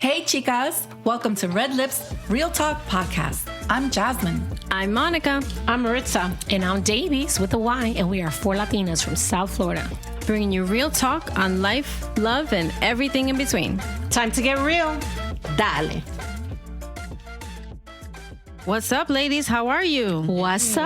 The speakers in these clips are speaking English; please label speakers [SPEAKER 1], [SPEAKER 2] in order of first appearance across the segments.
[SPEAKER 1] Hey, chicas. Welcome to Red Lips Real Talk Podcast. I'm Jasmine.
[SPEAKER 2] I'm Monica.
[SPEAKER 3] I'm Maritza.
[SPEAKER 4] And I'm Davies with a Y, and we are four Latinas from South Florida.
[SPEAKER 2] Bringing you real talk on life, love, and everything in between.
[SPEAKER 3] Time to get real. Dale.
[SPEAKER 2] What's up, ladies? How are you?
[SPEAKER 4] What's up?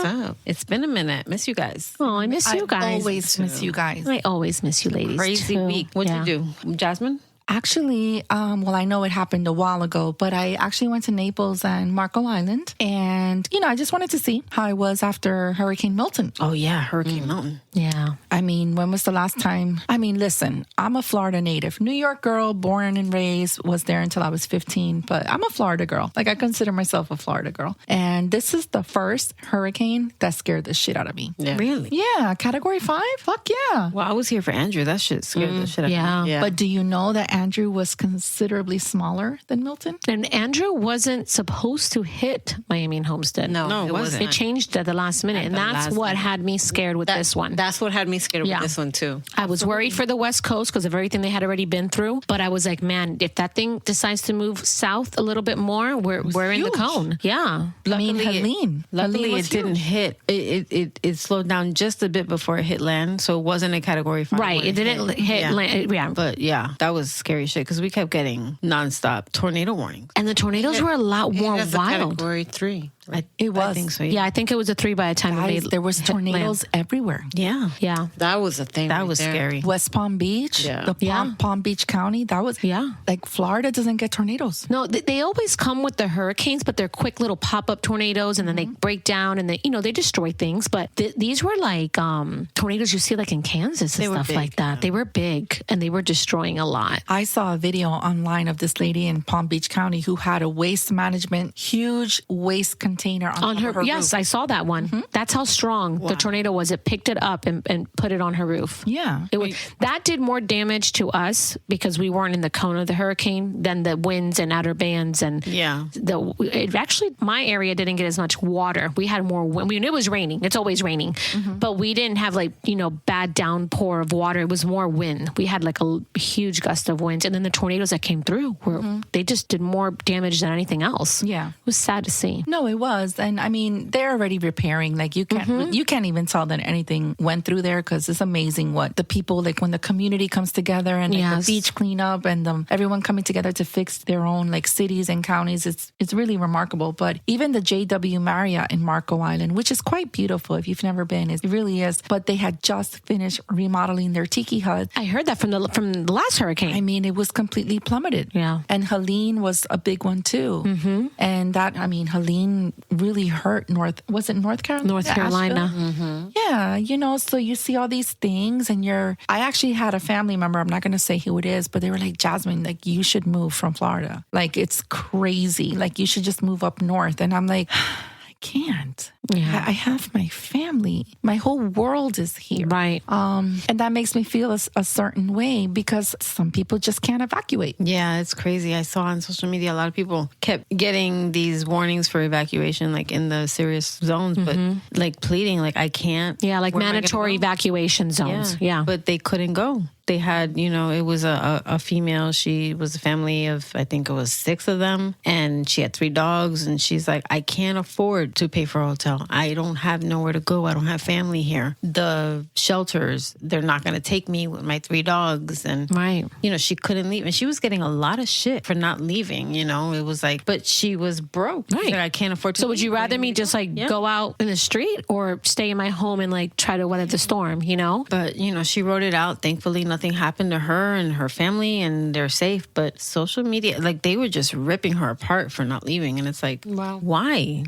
[SPEAKER 2] What's up? It's been a minute. Miss you guys.
[SPEAKER 4] Oh, I miss you guys.
[SPEAKER 1] I always miss you guys.
[SPEAKER 4] I always miss you ladies.
[SPEAKER 2] Crazy
[SPEAKER 4] too.
[SPEAKER 2] week. What'd you do? Jasmine?
[SPEAKER 1] Actually, well, I know it happened a while ago, but I actually went to Naples and Marco Island. And, I just wanted to see how I was after Hurricane Milton.
[SPEAKER 2] Oh, yeah. Hurricane Milton.
[SPEAKER 4] Yeah.
[SPEAKER 1] I mean, when was the last time? I mean, listen, I'm a Florida native. New York girl, born and raised, was there until I was 15. But I'm a Florida girl. Like, I consider myself a Florida girl. And this is the first hurricane that scared the shit out of me.
[SPEAKER 2] Yeah. Really?
[SPEAKER 1] Yeah. Category 5? Fuck yeah.
[SPEAKER 2] Well, I was here for Andrew. That shit scared the shit out of me.
[SPEAKER 4] Yeah.
[SPEAKER 1] But do you know that Andrew was considerably smaller than Milton?
[SPEAKER 4] And Andrew wasn't supposed to hit Miami and Homestead.
[SPEAKER 2] No, it wasn't.
[SPEAKER 4] It changed at the last minute. And that's what had me scared with this one.
[SPEAKER 3] That's what had me scared
[SPEAKER 4] Yeah.
[SPEAKER 3] with this one, too.
[SPEAKER 4] I was worried for the West Coast because of everything they had already been through. But I was like, man, if that thing decides to move south a little bit more, we're in the
[SPEAKER 1] huge.
[SPEAKER 4] cone. Yeah.
[SPEAKER 1] Helene.
[SPEAKER 2] Luckily,
[SPEAKER 1] Helene was
[SPEAKER 2] it didn't
[SPEAKER 1] huge.
[SPEAKER 2] hit. It slowed down just a bit before it hit land, so it wasn't a Category 5.
[SPEAKER 4] Right.
[SPEAKER 2] when
[SPEAKER 4] It didn't hit
[SPEAKER 2] Yeah.
[SPEAKER 4] land. Yeah.
[SPEAKER 2] But yeah, that was scary shit because we kept getting nonstop tornado warnings.
[SPEAKER 4] And the tornadoes were a lot more
[SPEAKER 3] That's a
[SPEAKER 4] wild.
[SPEAKER 3] Category 3.
[SPEAKER 1] It was.
[SPEAKER 2] I think so.
[SPEAKER 4] Yeah, I think it was a 3 by the time it
[SPEAKER 1] Guys,
[SPEAKER 4] made
[SPEAKER 1] there was
[SPEAKER 4] hit
[SPEAKER 1] tornadoes
[SPEAKER 4] land.
[SPEAKER 1] everywhere.
[SPEAKER 2] Yeah.
[SPEAKER 4] Yeah.
[SPEAKER 3] That was a thing.
[SPEAKER 2] That
[SPEAKER 3] right
[SPEAKER 2] was
[SPEAKER 3] there.
[SPEAKER 2] scary.
[SPEAKER 1] West Palm Beach,
[SPEAKER 3] Yeah.
[SPEAKER 1] the Palm Beach County, that was,
[SPEAKER 4] Yeah.
[SPEAKER 1] like Florida doesn't get tornadoes.
[SPEAKER 4] No, they always come with the hurricanes, but they're quick little pop-up tornadoes, and then they break down, and they destroy things. But these were like tornadoes you see like in Kansas and
[SPEAKER 2] They were
[SPEAKER 4] stuff
[SPEAKER 2] big,
[SPEAKER 4] like that.
[SPEAKER 2] yeah.
[SPEAKER 4] They were big, and they were destroying a lot.
[SPEAKER 1] I saw a video online of this lady in Palm Beach County who had a waste management, huge waste container on top of her
[SPEAKER 4] Yes,
[SPEAKER 1] roof.
[SPEAKER 4] I saw that one. That's how strong the tornado was. It picked it up and put it on her roof.
[SPEAKER 1] Yeah.
[SPEAKER 4] It was, that did more damage to us because we weren't in the cone of the hurricane than the winds and outer bands and
[SPEAKER 2] Yeah.
[SPEAKER 4] it actually, my area didn't get as much water. We had more wind. It was raining. It's always raining, but we didn't have bad downpour of water. It was more wind. We had like a huge gust of wind, and then the tornadoes that came through they just did more damage than anything else.
[SPEAKER 1] Yeah.
[SPEAKER 4] It was sad to see.
[SPEAKER 1] No, it was. And I mean, they're already repairing. Like you can't even tell that anything went through there because it's amazing what the people, like when the community comes together and like,
[SPEAKER 4] Yes.
[SPEAKER 1] the beach cleanup and everyone coming together to fix their own like cities and counties. It's really remarkable. But even the JW Marriott in Marco Island, which is quite beautiful if you've never been, it really is. But they had just finished remodeling their tiki hut.
[SPEAKER 4] I heard that from the last hurricane.
[SPEAKER 1] I mean, it was completely plummeted.
[SPEAKER 4] Yeah.
[SPEAKER 1] And Helene was a big one too. Mm-hmm. And Helene really hurt North Carolina?
[SPEAKER 4] North Carolina.
[SPEAKER 1] Yeah, so you see all these things and I actually had a family member, I'm not going to say who it is, but they were like, Jasmine, like you should move from Florida. Like it's crazy. Like you should just move up north. And I'm like, I can't.
[SPEAKER 4] Yeah.
[SPEAKER 1] I have my family. My whole world is here.
[SPEAKER 4] Right.
[SPEAKER 1] And that makes me feel a certain way because some people just can't evacuate.
[SPEAKER 2] Yeah, it's crazy. I saw on social media a lot of people kept getting these warnings for evacuation, like in the serious zones, but like pleading, like I can't.
[SPEAKER 4] Yeah, like
[SPEAKER 2] Where am I gonna
[SPEAKER 4] mandatory
[SPEAKER 2] go?
[SPEAKER 4] evacuation zones. Yeah.
[SPEAKER 2] But they couldn't go. They had, it was a female. She was a family of, I think it was 6 of them. And she had 3 dogs. And she's like, I can't afford to pay for a hotel. I don't have nowhere to go. I don't have family here. The shelters, they're not going to take me with my 3 dogs. And,
[SPEAKER 4] Right.
[SPEAKER 2] she couldn't leave. And she was getting a lot of shit for not leaving, It was like, but she was broke.
[SPEAKER 4] Right.
[SPEAKER 2] She's like, I can't afford to
[SPEAKER 4] So would
[SPEAKER 2] leave.
[SPEAKER 4] you rather me just go out in the street or stay in my home and like try to weather the storm,
[SPEAKER 2] But, she wrote it out. Thankfully, nothing happened to her and her family and they're safe. But social media, like they were just ripping her apart for not leaving. And it's like,
[SPEAKER 4] Wow.
[SPEAKER 2] why?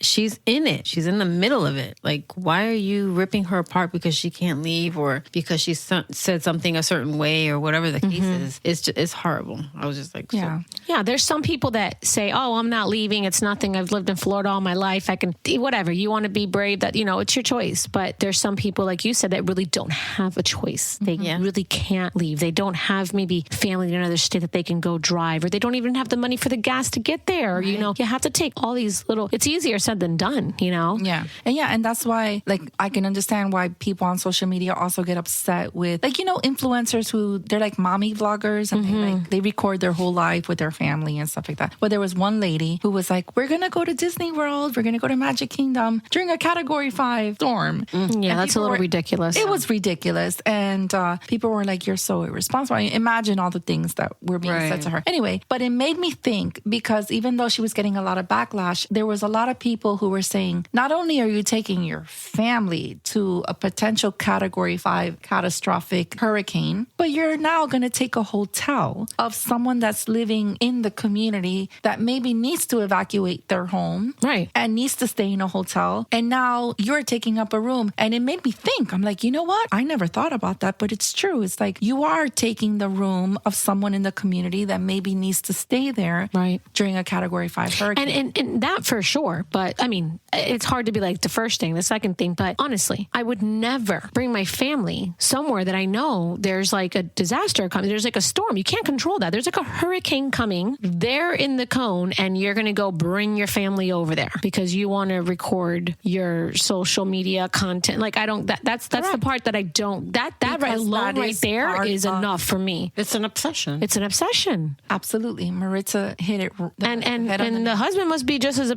[SPEAKER 2] She's in it. She's in the middle of it. Like, why are you ripping her apart because she can't leave or because she said something a certain way or whatever the case is? It's horrible. I was just like,
[SPEAKER 1] Yeah.
[SPEAKER 4] Yeah, there's some people that say, oh, I'm not leaving. It's nothing. I've lived in Florida all my life. I can, whatever. You want to be brave, that, it's your choice. But there's some people, like you said, that really don't have a choice. They really can't leave. They don't have maybe family in another state that they can go drive, or they don't even have the money for the gas to get there. Right. You have to take all these little, it's easier said than done. happen, you know?
[SPEAKER 1] Yeah. And that's why, like, I can understand why people on social media also get upset with, like, influencers who they're like mommy vloggers and they record their whole life with their family and stuff like that. But there was one lady who was like, we're going to go to Disney World. We're going to go to Magic Kingdom during a Category 5 storm.
[SPEAKER 4] Yeah,
[SPEAKER 1] And
[SPEAKER 4] that's a
[SPEAKER 1] people
[SPEAKER 4] little
[SPEAKER 1] were-
[SPEAKER 4] ridiculous.
[SPEAKER 1] It was ridiculous. And people were like, you're so irresponsible. I imagine all the things that were being said to her. Anyway, but it made me think, because even though she was getting a lot of backlash, there was a lot of people who were saying, not only are you taking your family to a potential Category 5 catastrophic hurricane, but you're now going to take a hotel of someone that's living in the community that maybe needs to evacuate their home.
[SPEAKER 4] Right.
[SPEAKER 1] And needs to stay in a hotel. And now you're taking up a room. And it made me think, I'm like, you know what? I never thought about that, but it's true. It's like you are taking the room of someone in the community that maybe needs to stay there
[SPEAKER 4] Right.
[SPEAKER 1] during a Category 5 hurricane.
[SPEAKER 4] And that for sure. But I mean, it's hard to be like the first thing, the second thing. But honestly, I would never bring my family somewhere that I know there's like a disaster coming. There's like a storm. You can't control that. There's like a hurricane coming. They're in the cone and you're going to go bring your family over there because you want to record your social media content. Like that's the part that I don't, that right
[SPEAKER 1] Because
[SPEAKER 4] alone
[SPEAKER 1] that
[SPEAKER 4] right
[SPEAKER 1] is
[SPEAKER 4] there
[SPEAKER 1] part
[SPEAKER 4] is
[SPEAKER 1] of-
[SPEAKER 4] enough for me.
[SPEAKER 3] It's an obsession.
[SPEAKER 4] It's an obsession.
[SPEAKER 1] Absolutely. Maritza hit it.
[SPEAKER 4] And the husband must be just as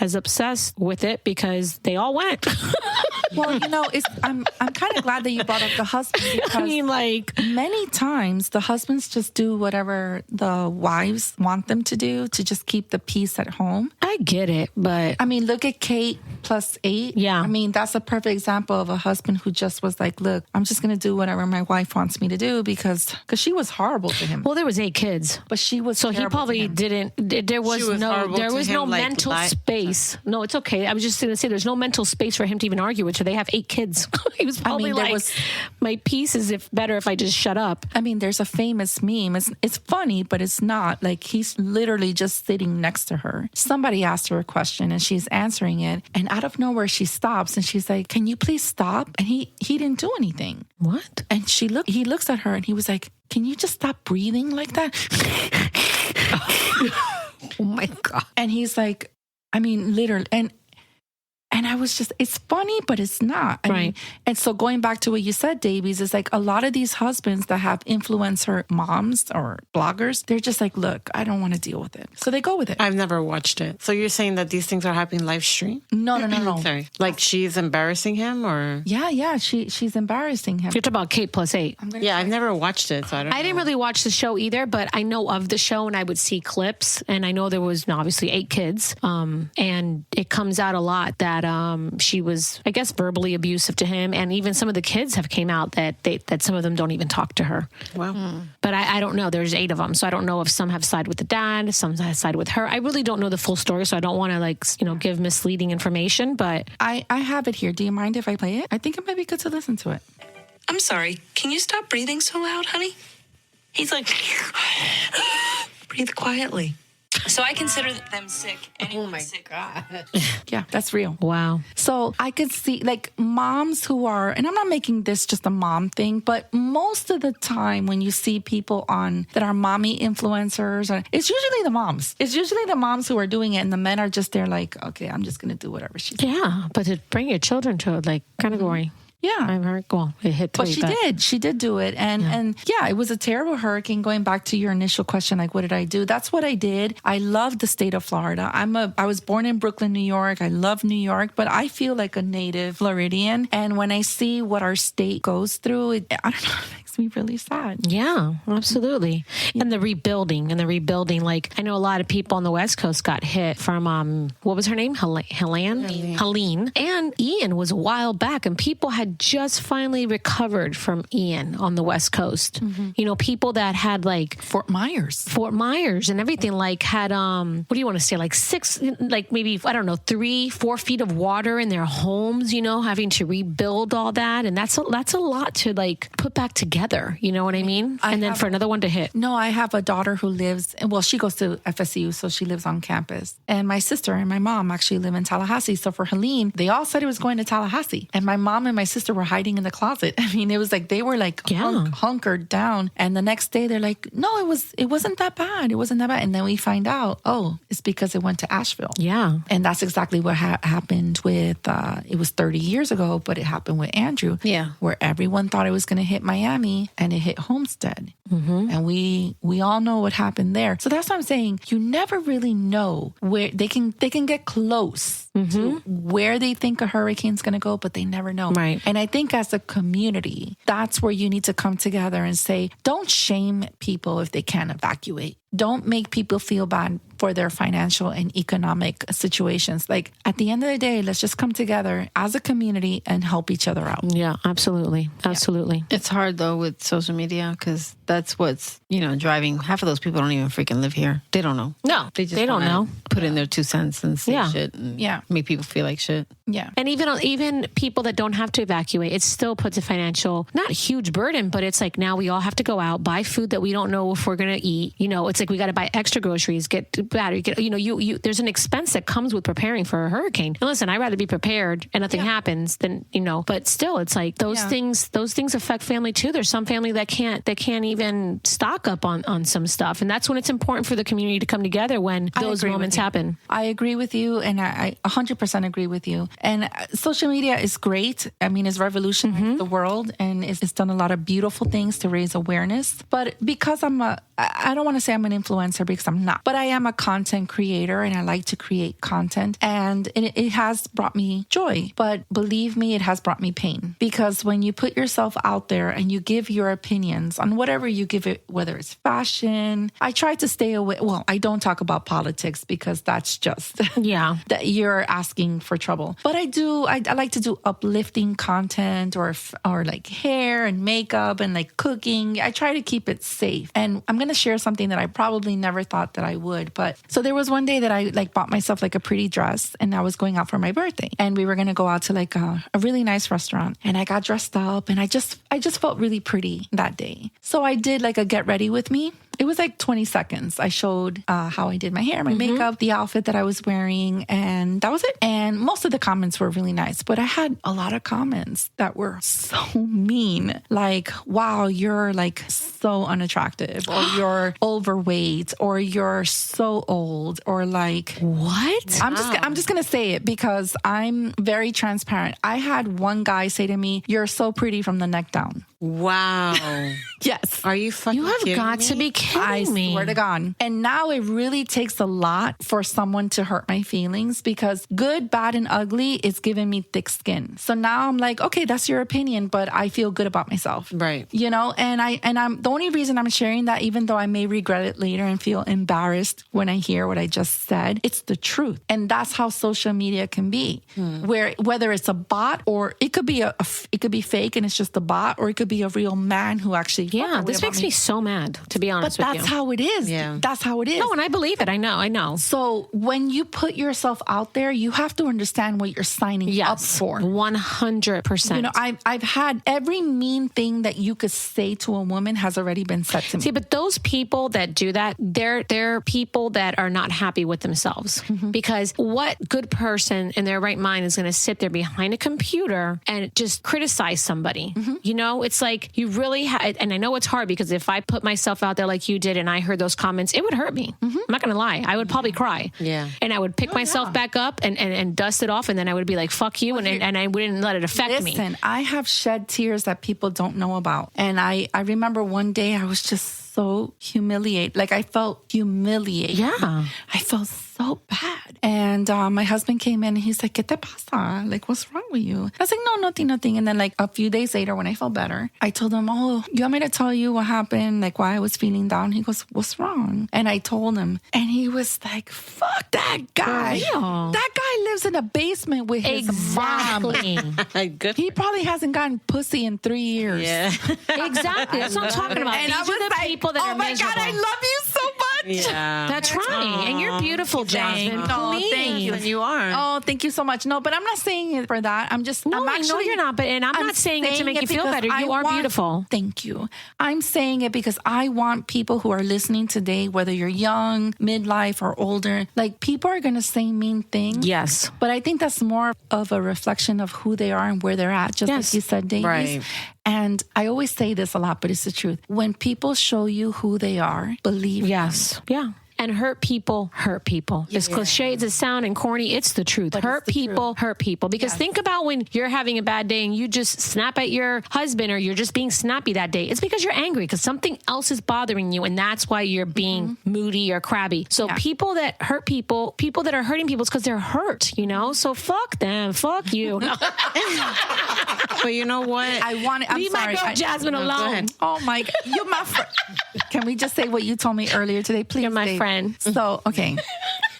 [SPEAKER 4] as obsessed with it because they all went.
[SPEAKER 1] Well, I'm kind of glad that you brought up the husband because
[SPEAKER 4] I mean, like,
[SPEAKER 1] many times the husbands just do whatever the wives want them to do to just keep the peace at home.
[SPEAKER 4] I get it, but
[SPEAKER 1] I mean, look at Kate +8.
[SPEAKER 4] Yeah.
[SPEAKER 1] I mean, that's a perfect example of a husband who just was like, look, I'm just going to do whatever my wife wants me to do because she was horrible to him.
[SPEAKER 4] well, there was 8 kids.
[SPEAKER 1] But she was
[SPEAKER 4] So he
[SPEAKER 1] terrible to
[SPEAKER 4] probably
[SPEAKER 1] him.
[SPEAKER 4] didn't. There was
[SPEAKER 3] She was horrible
[SPEAKER 4] there
[SPEAKER 3] to
[SPEAKER 4] was
[SPEAKER 3] him,
[SPEAKER 4] no
[SPEAKER 3] like,
[SPEAKER 4] mental
[SPEAKER 3] li-
[SPEAKER 4] space. No, it's okay. I was just going to say there's no mental space for him to even argue with her. They have 8 kids. He was probably
[SPEAKER 1] there
[SPEAKER 4] like,
[SPEAKER 1] was-
[SPEAKER 4] my peace is better if I just shut up.
[SPEAKER 1] I mean, there's a famous meme. It's funny, but it's not. Like, he's literally just sitting next to her. Somebody asked her a question and she's answering it. And out of nowhere, she stops and she's like, can you please stop? And he didn't do anything.
[SPEAKER 4] What?
[SPEAKER 1] And he looks at her and he was like, can you just stop breathing like that?
[SPEAKER 3] Oh my God.
[SPEAKER 1] And he's like, I mean, literally. And I was just, it's funny, but it's not. I mean,
[SPEAKER 4] Right.
[SPEAKER 1] and so going back to what you said, Davies, is like a lot of these husbands that have influencer moms or bloggers, they're just like, look, I don't want to deal with it. So they go with it.
[SPEAKER 3] I've never watched it. So you're saying that these things are happening live stream?
[SPEAKER 1] No.
[SPEAKER 3] Sorry. Like she's embarrassing him or?
[SPEAKER 1] Yeah. She's embarrassing him.
[SPEAKER 4] You're talking about Kate +8.
[SPEAKER 3] Yeah, I've never watched it. So I don't know.
[SPEAKER 4] I didn't really watch the show either, but I know of the show and I would see clips. And I know there was obviously 8 kids. And it comes out a lot that she was, I guess, verbally abusive to him. And even some of the kids have came out that some of them don't even talk to her.
[SPEAKER 3] Wow.
[SPEAKER 4] But I don't know. There's 8 of them. So I don't know if some have sided with the dad, some have sided with her. I really don't know the full story. So I don't want to give misleading information. But
[SPEAKER 1] I have it here. Do you mind if I play it? I think it might be good to listen to it.
[SPEAKER 5] I'm sorry. Can you stop breathing so loud, honey? He's like, breathe quietly. So I consider them sick. Anyone sick.
[SPEAKER 1] Yeah, that's real.
[SPEAKER 4] wow.
[SPEAKER 1] So I could see like moms who are, and I'm not making this just a mom thing, but most of the time when you see people that are mommy influencers, it's usually the moms. It's usually the moms who are doing it, and the men are just there like, okay, I'm just going to do whatever she says.
[SPEAKER 4] Yeah. But to bring your children to like category.
[SPEAKER 1] Yeah.
[SPEAKER 4] I've heard, well, it hit 3.
[SPEAKER 1] But she did do it. And yeah, it was a terrible hurricane. Going back to your initial question, like, what did I do? That's what I did. I love the state of Florida. I was born in Brooklyn, New York. I love New York, but I feel like a native Floridian. And when I see what our state goes through, I don't know, it makes me really sad.
[SPEAKER 4] Yeah, absolutely. And the rebuilding, like I know a lot of people on the West Coast got hit from, what was her name? Helene. And Ian was a while back and people had just finally recovered from Ian on the West Coast. Mm-hmm. People that had like
[SPEAKER 1] Fort Myers
[SPEAKER 4] and everything like had, what do you want to say? Like 6, like maybe, I don't know, 3-4 feet of water in their homes, having to rebuild all that. And that's a lot to like put back together. together. You know what I mean? And then for another one to hit.
[SPEAKER 1] No, I have a daughter who lives, well, she goes to FSU, so she lives on campus. And my sister and my mom actually live in Tallahassee. So for Helene, they all said it was going to Tallahassee. And my mom and my sister were hiding in the closet. I mean, it was like they were like hunkered down. And the next day they're like, no, it wasn't that bad. It wasn't that bad. And then we find out, oh, it's because it went to Asheville.
[SPEAKER 4] Yeah.
[SPEAKER 1] And that's exactly what happened with, it was 30 years ago, but it happened with Andrew.
[SPEAKER 2] Yeah.
[SPEAKER 1] Where everyone thought it was going to hit Miami and it hit Homestead. And we all know what happened there. So that's what I'm saying. You never really know where they can get close to where they think a hurricane's going to go, but they never know.
[SPEAKER 4] Right.
[SPEAKER 1] And I think as a community, that's where you need to come together and say, don't shame people if they can't evacuate. Don't make people feel bad for their financial and economic situations. Like at the end of the day, let's just come together as a community and help each other out.
[SPEAKER 4] Yeah, absolutely. Absolutely.
[SPEAKER 2] It's hard though with social media because that's what's, driving. Half of those people don't even freaking live here. They don't know.
[SPEAKER 4] No,
[SPEAKER 2] They just
[SPEAKER 4] they don't
[SPEAKER 2] wanna
[SPEAKER 4] know.
[SPEAKER 2] Put in their 2 cents and say shit and make people feel like shit.
[SPEAKER 1] Yeah.
[SPEAKER 4] And even people that don't have to evacuate, it still puts a financial, not a huge burden, but it's like now we all have to go out, buy food that we don't know if we're going to eat. It's like we got to buy extra groceries, get battery, there's an expense that comes with preparing for a hurricane. And listen, I'd rather be prepared and nothing happens than, but still it's like those things affect family too. There's some family that can't even stock up on some stuff. And that's when it's important for the community to come together when those moments happen.
[SPEAKER 1] I agree with you. And I 100% agree with you. And social media is great. I mean, it's revolutionized the world and it's done a lot of beautiful things to raise awareness. But because I don't want to say I'm an influencer because I'm not, but I am a content creator and I like to create content and it has brought me joy. But believe me, it has brought me pain because when you put yourself out there and you give your opinions on whatever you give it, whether it's fashion, I try to stay away. Well, I don't talk about politics because that's just that you're asking for trouble. But I like to do uplifting content or like hair and makeup and like cooking. I try to keep it safe. And I'm going to share something that I probably never thought that I would. But so there was one day that I like bought myself like a pretty dress and I was going out for my birthday and we were going to go out to like a really nice restaurant and I got dressed up and I just felt really pretty that day. So I did like a get ready with me. It was like 20 seconds. I showed how I did my hair, my makeup, the outfit that I was wearing, and that was it. And most of the comments were really nice, but I had a lot of comments that were so mean. Like, wow, you're like so unattractive, or you're overweight, or you're so old, or like,
[SPEAKER 4] what?
[SPEAKER 1] I'm just going to say it because I'm very transparent. I had one guy say to me, "You're so pretty from the neck down."
[SPEAKER 3] Wow.
[SPEAKER 1] Yes.
[SPEAKER 3] Are you fucking
[SPEAKER 4] You have
[SPEAKER 3] kidding
[SPEAKER 4] got
[SPEAKER 3] me?
[SPEAKER 4] to be kidding me.
[SPEAKER 1] I swear to God. And now it really takes a lot for someone to hurt my feelings because good, bad, and ugly is giving me thick skin. So now I'm like, okay, that's your opinion, but I feel good about myself.
[SPEAKER 3] Right.
[SPEAKER 1] And I'm the only reason I'm sharing that, even though I may regret it later and feel embarrassed when I hear what I just said, it's the truth. And that's how social media can be, where whether it's a bot or it could be it could be fake and it's just a bot, or it could be a real man who actually
[SPEAKER 4] this makes me so mad, to be honest with you.
[SPEAKER 1] But that's how it is.
[SPEAKER 3] Yeah.
[SPEAKER 1] That's how it is.
[SPEAKER 4] No, and I believe it. I know.
[SPEAKER 1] So when you put yourself out there, you have to understand what you're signing up for.
[SPEAKER 4] 100%.
[SPEAKER 1] I've had every mean thing that you could say to a woman has already been said to me.
[SPEAKER 4] See, but those people that do that, they're people that are not happy with themselves. Because what good person in their right mind is going to sit there behind a computer and just criticize somebody? It's like you really and I know it's hard because if I put myself out there like you did and I heard those comments, it would hurt me. I'm not going to lie. I would probably cry.
[SPEAKER 3] Yeah.
[SPEAKER 4] And I would pick myself back up and dust it off. And then I would be like, fuck you. And I wouldn't let it affect me.
[SPEAKER 1] Listen, I have shed tears that people don't know about. And I remember one day I was just so humiliated. Like I felt humiliated.
[SPEAKER 4] Yeah.
[SPEAKER 1] I felt so bad. And my husband came in and he's like, ¿Qué te pasa? Like, what's wrong with you? I was like, no, nothing. And then like a few days later when I felt better, I told him, oh, you want me to tell you what happened? Like why I was feeling down? He goes, what's wrong? And I told him and he was like, fuck that guy. That guy lives in a basement with his mom.
[SPEAKER 3] Good.
[SPEAKER 1] He probably hasn't gotten pussy in 3 years.
[SPEAKER 3] Yeah.
[SPEAKER 4] Exactly. That's what I'm talking about.
[SPEAKER 1] And
[SPEAKER 4] These
[SPEAKER 1] I
[SPEAKER 4] are
[SPEAKER 1] was
[SPEAKER 4] the
[SPEAKER 1] like,
[SPEAKER 4] people that
[SPEAKER 1] oh
[SPEAKER 4] are
[SPEAKER 1] my
[SPEAKER 4] miserable.
[SPEAKER 1] God, I love you so much.
[SPEAKER 3] Yeah.
[SPEAKER 4] That's right. And you're beautiful, Jasmine.
[SPEAKER 1] No,
[SPEAKER 4] Please.
[SPEAKER 1] thank you.
[SPEAKER 3] And you are.
[SPEAKER 1] Oh, thank you so much. No, but I'm not saying it for that. I'm just,
[SPEAKER 4] No,
[SPEAKER 1] I'm
[SPEAKER 4] I know
[SPEAKER 1] actually,
[SPEAKER 4] you're not, but and I'm not saying it to make you feel
[SPEAKER 1] because
[SPEAKER 4] better. You
[SPEAKER 1] I
[SPEAKER 4] are
[SPEAKER 1] want-
[SPEAKER 4] beautiful.
[SPEAKER 1] Thank you. I'm saying it because I want people who are listening today, whether you're young, midlife, or older, like people are going to say mean things.
[SPEAKER 4] Yes.
[SPEAKER 1] But I think that's more of a reflection of who they are and where they're at, just
[SPEAKER 4] Yes.
[SPEAKER 1] like you said, Davies.
[SPEAKER 3] Right.
[SPEAKER 1] And I always say this a lot, but it's the truth. When people show you who they are, believe
[SPEAKER 4] Yes. Yeah. And hurt people hurt people. As cliche as it sound and corny, it's the truth. Hurt people hurt people. Because think about when you're having a bad day and you just snap at your husband or you're just being snappy that day. It's because you're angry because something else is bothering you. And that's why you're being moody or crabby. So people that hurt people that are hurting people, it's because they're hurt, you know? So fuck them. Fuck you.
[SPEAKER 3] But you know what?
[SPEAKER 1] I want it. I'm
[SPEAKER 4] Leave
[SPEAKER 1] sorry.
[SPEAKER 4] my girl Jasmine
[SPEAKER 3] go
[SPEAKER 4] alone.
[SPEAKER 3] ahead.
[SPEAKER 1] Oh my God. You're my friend. Can we just say what you told me earlier today, please?
[SPEAKER 4] You're my
[SPEAKER 1] Dave?
[SPEAKER 4] friend.
[SPEAKER 1] So, okay.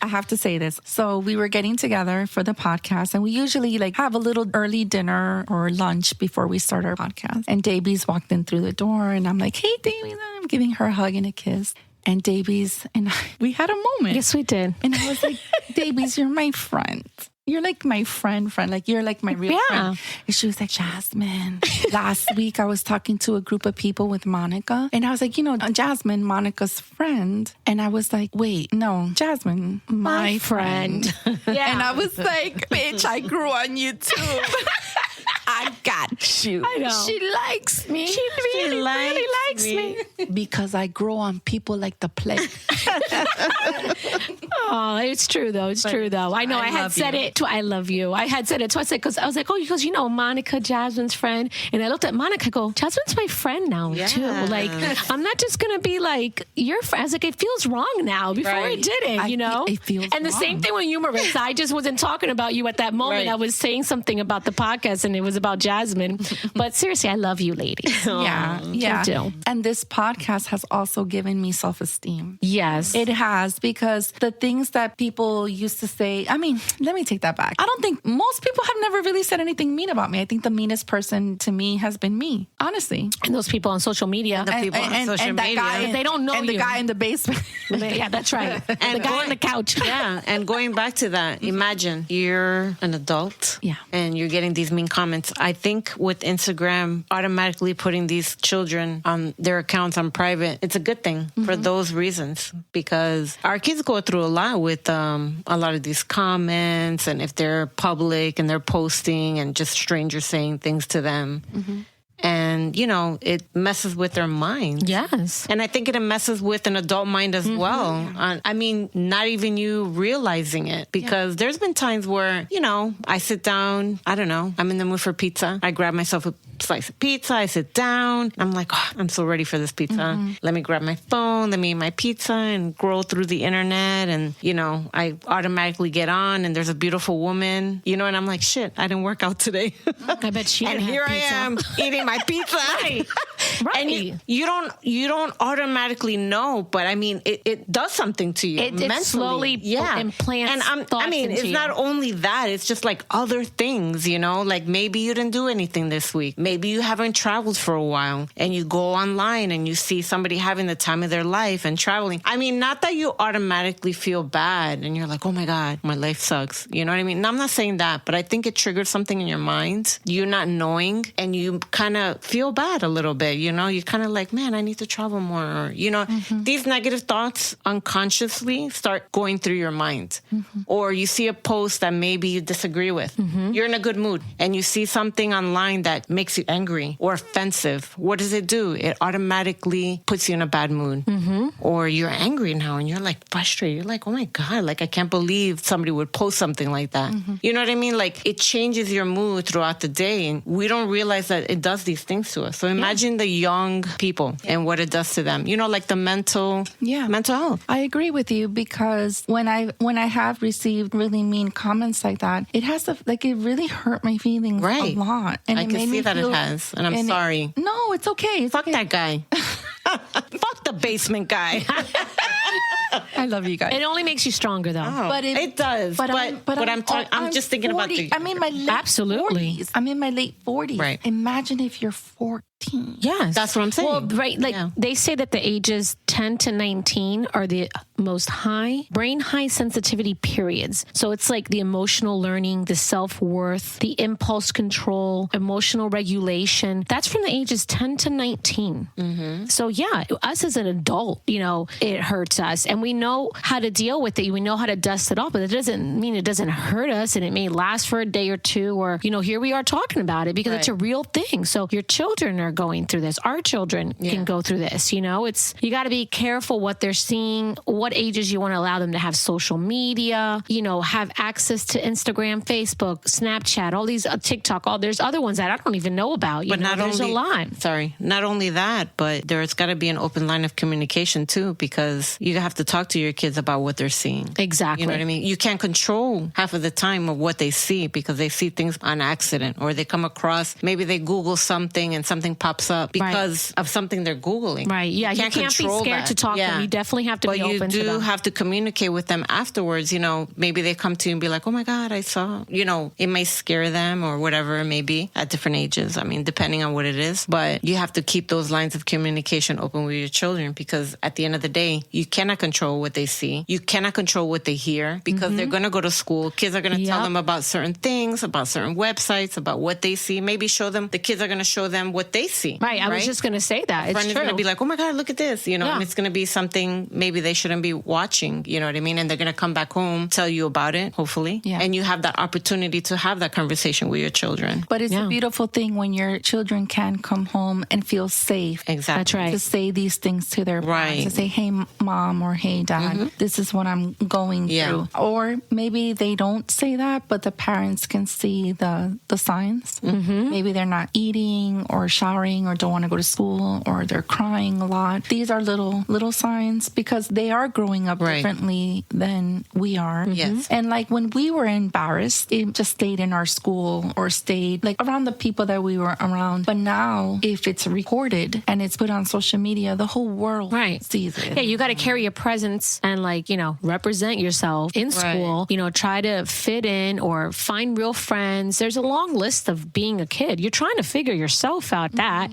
[SPEAKER 1] I have to say this. So we were getting together for the podcast and we usually like have a little early dinner or lunch before we start our podcast. And Davies walked in through the door and I'm like, hey, Davies, I'm giving her a hug and a kiss. And Davies and we had a moment.
[SPEAKER 4] Yes, we did.
[SPEAKER 1] And I was like, Davies, you're my friend. You're like my friend. Like, you're like my real friend. And she was like, Jasmine, last week I was talking to a group of people with Monica. And I was like, you know, Jasmine, Monica's friend. And I was like, wait, no, Jasmine, my friend.
[SPEAKER 4] Yeah.
[SPEAKER 1] And I was like, bitch, I grew on you too. I got you.
[SPEAKER 4] I know.
[SPEAKER 1] She likes me.
[SPEAKER 4] She really likes me.
[SPEAKER 1] Because I grow on people like the plague.
[SPEAKER 4] Oh, it's true though. It's true though. I know. I had said it. I love you. I had said it twice because I was like, oh, because you know Monica, Jasmine's friend, and I looked at Monica. I go, Jasmine's my friend now too. Like, I'm not just gonna be like your friend. I was like, it feels wrong now. Before it didn't, you know.
[SPEAKER 1] It feels
[SPEAKER 4] and the
[SPEAKER 1] wrong.
[SPEAKER 4] same thing with humorous. I just wasn't talking about you at that moment.
[SPEAKER 3] Right.
[SPEAKER 4] I was saying something about the podcast, and it was about Jasmine. But seriously, I love you, ladies.
[SPEAKER 1] Yeah, yeah.
[SPEAKER 4] I do.
[SPEAKER 1] And this podcast has also given me self-esteem.
[SPEAKER 4] Yes.
[SPEAKER 1] It has, because the things that people used to say, I mean, let me take that back. I don't think most people have never really said anything mean about me. I think the meanest person to me has been me, honestly.
[SPEAKER 4] and those people on social media.
[SPEAKER 3] The people on social
[SPEAKER 1] that
[SPEAKER 3] media.
[SPEAKER 1] guy
[SPEAKER 4] They don't know
[SPEAKER 1] and the
[SPEAKER 4] you.
[SPEAKER 1] guy in the basement.
[SPEAKER 4] Yeah, that's right.
[SPEAKER 3] And
[SPEAKER 4] the guy on the couch.
[SPEAKER 3] Yeah, and going back to that, imagine you're an adult,
[SPEAKER 1] Yeah.
[SPEAKER 3] and you're getting these mean comments. I think with Instagram automatically putting these children on their accounts on private, it's a good thing for those reasons, because our kids go through a lot with a lot of these comments, and if they're public and they're posting and just strangers saying things to them. And, you know, it messes with their minds.
[SPEAKER 4] Yes.
[SPEAKER 3] And I think it messes with an adult mind as well. I mean, not even you realizing it, because there's been times where, you know, I sit down, I don't know, I'm in the mood for pizza. I grab myself a slice of pizza. I sit down. I'm like, oh, I'm so ready for this pizza. Let me grab my phone. Let me eat my pizza and scroll through the internet. And, you know, I automatically get on and there's a beautiful woman, you know, and I'm like, shit, I didn't work out today.
[SPEAKER 4] I bet she
[SPEAKER 3] And
[SPEAKER 4] didn't
[SPEAKER 3] here
[SPEAKER 4] have
[SPEAKER 3] I
[SPEAKER 4] pizza.
[SPEAKER 3] am eating my pizza.
[SPEAKER 4] Right.
[SPEAKER 3] And you don't automatically know, but I mean, it does something to you
[SPEAKER 4] It
[SPEAKER 3] mentally.
[SPEAKER 4] slowly implants
[SPEAKER 3] And I
[SPEAKER 4] thoughts
[SPEAKER 3] mean,
[SPEAKER 4] into
[SPEAKER 3] it's
[SPEAKER 4] you.
[SPEAKER 3] not only that; it's just like other things, you know. Like maybe you didn't do anything this week. Maybe you haven't traveled for a while, and you go online and you see somebody having the time of their life and traveling. I mean, not that you automatically feel bad and you're like, oh my God, my life sucks. You know what I mean? And I'm not saying that, but I think it triggers something in your mind. You're not knowing, and you kind of feel bad a little bit. You know, you're kind of like, man, I need to travel more. Or, you know, these negative thoughts unconsciously start going through your mind. Or you see a post that maybe you disagree with. You're in a good mood and you see something online that makes you angry or offensive. What does it do? It automatically puts you in a bad mood. Or you're angry now and you're like frustrated. You're like, oh my God, like I can't believe somebody would post something like that. You know what I mean? Like it changes your mood throughout the day, and we don't realize that it does these things to us. So imagine the young people and what it does to them. You know, like the mental health.
[SPEAKER 1] I agree with you, because when I have received really mean comments like that, it has it really hurt my feelings
[SPEAKER 3] Right.
[SPEAKER 1] a lot. And
[SPEAKER 3] I
[SPEAKER 1] it
[SPEAKER 3] can
[SPEAKER 1] made
[SPEAKER 3] see
[SPEAKER 1] me
[SPEAKER 3] that
[SPEAKER 1] feel,
[SPEAKER 3] it has, and I'm sorry.
[SPEAKER 1] No, it's okay. It's
[SPEAKER 3] Fuck
[SPEAKER 1] okay.
[SPEAKER 3] that guy. Fuck the basement guy.
[SPEAKER 1] I love you guys.
[SPEAKER 4] It only makes you stronger, though.
[SPEAKER 1] But
[SPEAKER 3] it does. But I'm just thinking about
[SPEAKER 1] 40.
[SPEAKER 3] the.
[SPEAKER 1] I'm in my late
[SPEAKER 4] Absolutely.
[SPEAKER 1] 40s. I'm in my late 40s.
[SPEAKER 3] Right.
[SPEAKER 1] Imagine if you're 14.
[SPEAKER 2] Yes.
[SPEAKER 3] That's what I'm saying.
[SPEAKER 4] Well, right. Like
[SPEAKER 3] Yeah.
[SPEAKER 4] they say that the ages 10 to 19 are the most brain high sensitivity periods. So it's like the emotional learning, the self-worth, the impulse control, emotional regulation. That's from the ages 10 to 19. So yeah, us as an adult, it hurts us and we know how to deal with it. We know how to dust it off, but it doesn't mean it doesn't hurt us, and it may last for a day or two, or, here we are talking about it because it's a real thing. So your children are going through this. Our children can go through this. You got to be careful what they're seeing, what ages you want to allow them to have social media, have access to Instagram, Facebook, Snapchat, all these TikTok, there's other ones that I don't even know about.
[SPEAKER 3] But
[SPEAKER 4] There's a lot.
[SPEAKER 3] Not only that, but there's got to be an open line of communication too, because you have to talk to your kids about what they're seeing.
[SPEAKER 4] Exactly.
[SPEAKER 3] You know what I mean? You can't control half of the time of what they see because they see things on accident, or they come across, maybe they Google something and something pops up because of something they're Googling.
[SPEAKER 4] Right. Yeah. You can't be
[SPEAKER 3] control
[SPEAKER 4] scared
[SPEAKER 3] that.
[SPEAKER 4] to talk to them. You definitely have to be open to them.
[SPEAKER 3] But you do have to communicate with them afterwards. Maybe they come to you and be like, oh my God, I saw, it may scare them or whatever it may be at different ages. I mean, depending on what it is. But you have to keep those lines of communication open with your children, because at the end of the day, you cannot control what they see. You cannot control what they hear, because they're going to go to school. Kids are going to tell them about certain things, about certain websites, about what they see. Maybe the kids are going to show them what they see.
[SPEAKER 4] Right. I was just going to say that.
[SPEAKER 3] Friend
[SPEAKER 4] It's
[SPEAKER 3] is
[SPEAKER 4] true.
[SPEAKER 3] going to be like, oh my God, look at this, and it's going to be something maybe they shouldn't be watching, you know what I mean? And they're going to come back home, tell you about it, hopefully.
[SPEAKER 1] Yeah.
[SPEAKER 3] And you have that opportunity to have that conversation with your children.
[SPEAKER 1] But it's a beautiful thing when your children can come home and feel safe.
[SPEAKER 3] Exactly.
[SPEAKER 4] That's right.
[SPEAKER 1] To say these things to their parents, to say, hey, mom, or hey, dad, this is what I'm going through. Or maybe they don't say that, but the parents can see the signs. Maybe they're not eating or showering or don't want to go to school, or they're crying a lot. These are little signs, because they are growing up differently than we are.
[SPEAKER 3] Yes.
[SPEAKER 1] And like when we were embarrassed, it just stayed in our school or stayed like around the people that we were around. But now if it's recorded and it's put on social media, the whole world sees it.
[SPEAKER 4] Yeah, you got to carry a presence and represent yourself in school, try to fit in or find real friends. There's a long list of being a kid. You're trying to figure yourself out that,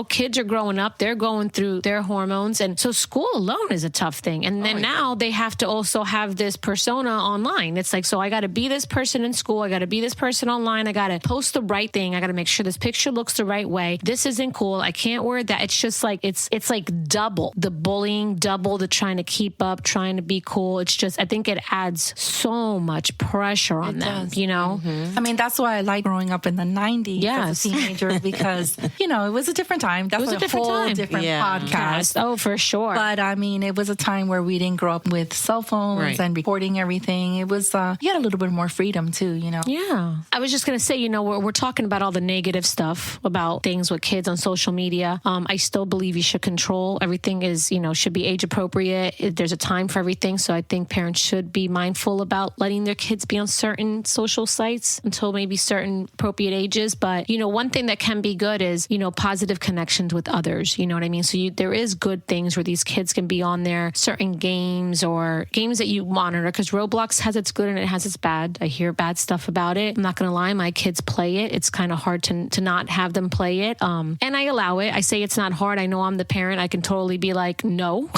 [SPEAKER 4] kids are growing up, they're going through their hormones. And so school alone is a tough thing. And then now they have to also have this persona online. It's like, so I got to be this person in school. I got to be this person online. I got to post the right thing. I got to make sure this picture looks the right way. This isn't cool. I can't wear that. It's just like, it's like double the bullying, double the trying to keep up, trying to be cool. It's just, I think it adds so much pressure on them,
[SPEAKER 1] I mean, that's why I like growing up in the 90s as a teenager, because, it was a different time. That was a whole different podcast.
[SPEAKER 4] Oh, for sure.
[SPEAKER 1] But I mean, it was a time where we didn't grow up with cell phones and recording everything. It was, you had a little bit more freedom too,
[SPEAKER 4] Yeah. I was just going to say, we're talking about all the negative stuff about things with kids on social media. I still believe you should control. Everything is, should be age appropriate. There's a time for everything. So I think parents should be mindful about letting their kids be on certain social sites until maybe certain appropriate ages. But, one thing that can be good is, positive connections with others. You know what I mean? So there is good things where these kids can be on there, certain games or games that you monitor, because Roblox has its good and it has its bad. I hear bad stuff about it. I'm not going to lie. My kids play it. It's kind of hard to not have them play it. And I allow it. I say it's not hard. I know I'm the parent. I can totally be like, no.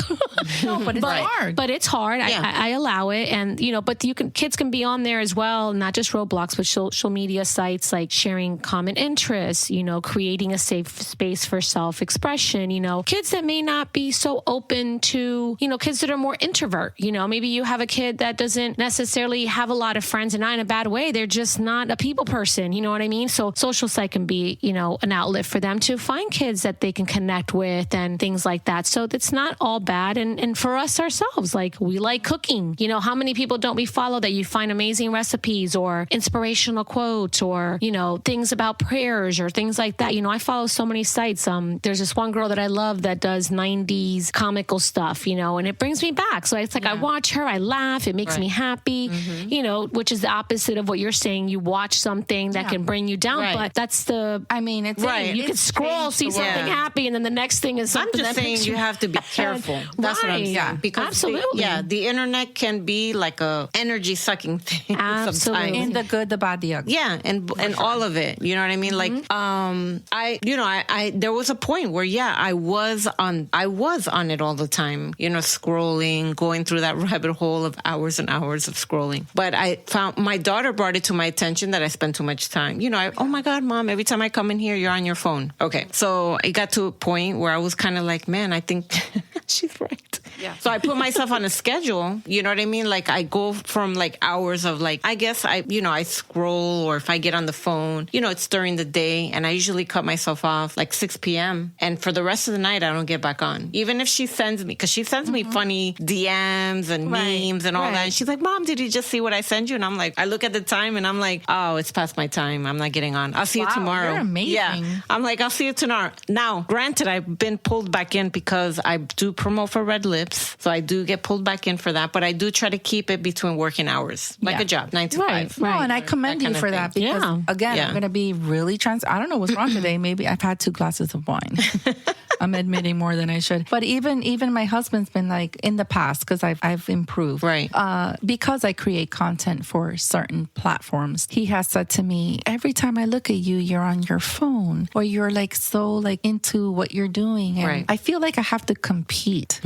[SPEAKER 1] No, but it's hard.
[SPEAKER 4] But it's hard. I allow it. And, but kids can be on there as well, not just Roblox, but social media sites like sharing common interests, creating a safe space for self-expression, kids that may not be so open to, kids that are more introvert, maybe you have a kid that doesn't necessarily have a lot of friends, and not in a bad way. They're just not a people person. You know what I mean? So social site can be, an outlet for them to find kids that they can connect with and things like that. So it's not all bad. And for us ourselves, like we like cooking, how many people don't we follow that you find amazing recipes or inspirational quotes or, things about prayers or things like that. I follow so many sites. There's this one girl that I love that does 90s comical stuff, and it brings me back. So it's like, I watch her, I laugh, it makes me happy, which is the opposite of what you're saying. You watch something that can bring you down, but that's it's you can scroll, see something happy, and then the next thing is something.
[SPEAKER 3] I'm just saying you have to be careful. That's what I'm saying.
[SPEAKER 4] Yeah,
[SPEAKER 3] because
[SPEAKER 4] absolutely.
[SPEAKER 3] The internet can be like a energy sucking thing.
[SPEAKER 4] Absolutely.
[SPEAKER 3] Sometimes.
[SPEAKER 1] In the good, the bad, the ugly.
[SPEAKER 3] Yeah, and all of it. You know what I mean? Like, I I there was a point where, I was on it all the time, scrolling, going through that rabbit hole of hours and hours of scrolling. But I found my daughter brought it to my attention that I spent too much time. Oh my God, Mom, every time I come in here, you're on your phone. Okay. So it got to a point where I was kind of like, man, I think she's right.
[SPEAKER 1] Yeah.
[SPEAKER 3] So I put myself on a schedule. You know what I mean? Like I go from like hours of like, I guess I scroll, or if I get on the phone, it's during the day, and I usually cut myself off like 6 p.m. And for the rest of the night, I don't get back on. Even if she sends me, because she sends me funny DMs and memes and all that. And she's like, Mom, did you just see what I sent you? And I'm like, I look at the time and I'm like, oh, it's past my time. I'm not getting on. I'll see you tomorrow.
[SPEAKER 1] You're amazing.
[SPEAKER 3] Yeah. I'm like, I'll see you tomorrow. Now, granted, I've been pulled back in because I do promote for Red Lips. So I do get pulled back in for that. But I do try to keep it between working hours, like a job, 9 to 5.
[SPEAKER 1] No, and I commend you for that because, again, I'm going to be really I don't know what's wrong today. Maybe I've had 2 glasses of wine. I'm admitting more than I should. But even my husband's been like, in the past, because I've improved.
[SPEAKER 3] Right.
[SPEAKER 1] Because I create content for certain platforms, he has said to me, every time I look at you, you're on your phone, or you're like so like into what you're doing. And I feel like I have to compete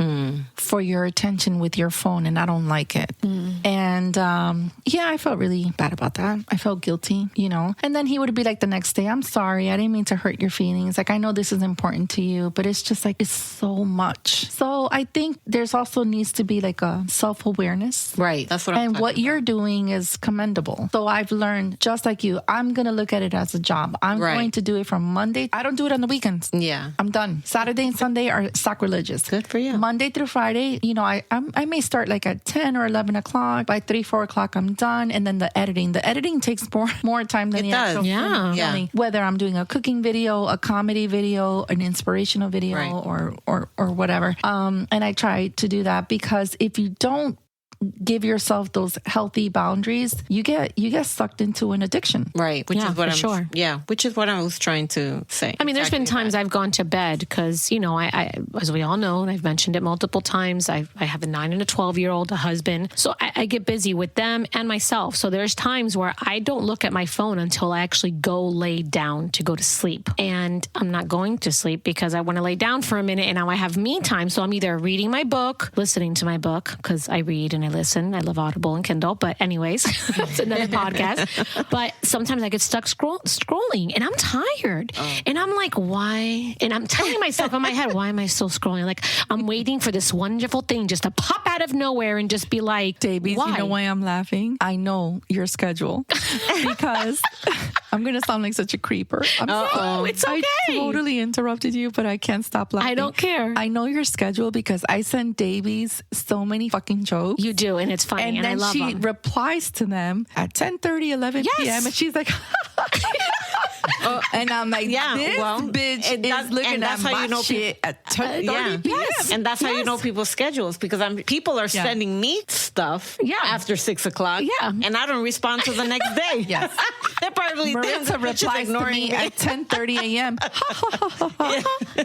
[SPEAKER 1] for your attention with your phone, and I don't like it. And I felt really bad about that. I felt guilty, And then he would be like the next day, I'm sorry, I didn't mean to hurt your feelings. Like, I know this is important to you, but it's just like, it's so much. So I think there's also needs to be like a self-awareness.
[SPEAKER 3] Right. That's what I'm
[SPEAKER 1] And what you're doing is commendable. So I've learned, just like you, I'm going to look at it as a job. I'm going to do it from Monday. I don't do it on the weekends.
[SPEAKER 3] Yeah.
[SPEAKER 1] I'm done. Saturday and Sunday are sacrilegious.
[SPEAKER 3] Good for you.
[SPEAKER 1] Monday through Friday, I may start like at 10 or 11 o'clock. By 3, 4 o'clock, I'm done. And then the editing. The editing takes more time than the actual filming. Whether I'm doing a cooking video, a comedy video, an inspirational video, or whatever. And I try to do that because if you don't give yourself those healthy boundaries, you get sucked into an addiction.
[SPEAKER 3] Right. Which is what which is what I was trying to say.
[SPEAKER 4] I mean, there's been times I've gone to bed because, I as we all know, and I've mentioned it multiple times, I have a 9 and a 12-year-old, a husband. So I get busy with them and myself. So there's times where I don't look at my phone until I actually go lay down to go to sleep. And I'm not going to sleep because I want to lay down for a minute, and now I have me time. So I'm either reading my book, listening to my book, because I read and I listen. I love Audible and Kindle. But anyways, it's another podcast. But sometimes I get stuck scrolling and I'm tired. And I'm like, why? And I'm telling myself in my head, why am I still scrolling? Like, I'm waiting for this wonderful thing just to pop out of nowhere and just be like,
[SPEAKER 1] Davies,
[SPEAKER 4] why?
[SPEAKER 1] You know why I'm laughing? I know your schedule because I'm going to sound like such a creeper.
[SPEAKER 4] It's okay.
[SPEAKER 1] I totally interrupted you, but I can't stop laughing.
[SPEAKER 4] I don't care.
[SPEAKER 1] I know your schedule because I send Davies so many fucking jokes.
[SPEAKER 4] You do, and it's funny, and
[SPEAKER 1] then
[SPEAKER 4] I love
[SPEAKER 1] she
[SPEAKER 4] them.
[SPEAKER 1] replies to them at 10:30, 11 p.m. And she's like, and I'm like, this bitch is looking at my shit at 10:30 p.m.
[SPEAKER 3] And that's how you know people's schedules, because people are sending me stuff after 6 o'clock.
[SPEAKER 4] Yeah.
[SPEAKER 3] And I don't respond till the next day.
[SPEAKER 1] Yes.
[SPEAKER 3] They're probably
[SPEAKER 1] Maritza replies to me at 10:30 a.m.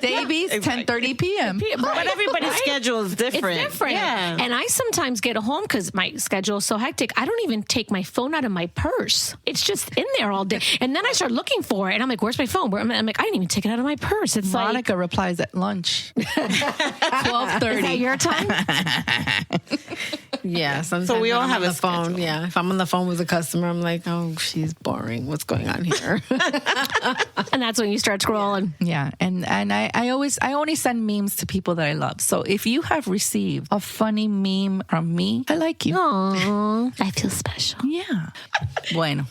[SPEAKER 1] Davies, 10:30 p.m.
[SPEAKER 3] But everybody's schedule is different.
[SPEAKER 4] It's different.
[SPEAKER 3] Yeah.
[SPEAKER 4] And I sometimes get home because my schedule is so hectic. I don't even take my phone out of my purse. It's just in there all day. And then I start looking for it, and I'm like, where's my phone? I'm like, I didn't even take it out of my purse. It's
[SPEAKER 1] Monica replies at lunch. 12:30.
[SPEAKER 4] Is that your time?
[SPEAKER 2] Yeah.
[SPEAKER 3] So we all have
[SPEAKER 2] a
[SPEAKER 3] a
[SPEAKER 2] phone.
[SPEAKER 3] schedule.
[SPEAKER 2] Yeah. If I'm on the phone with a customer, I'm like, oh, she's boring. What's going on here?
[SPEAKER 4] And that's when you start scrolling.
[SPEAKER 1] Yeah, and I only send memes to people that I love. So if you have received a funny meme from me, I like you.
[SPEAKER 4] Aww, I feel special.
[SPEAKER 1] Yeah. Bueno.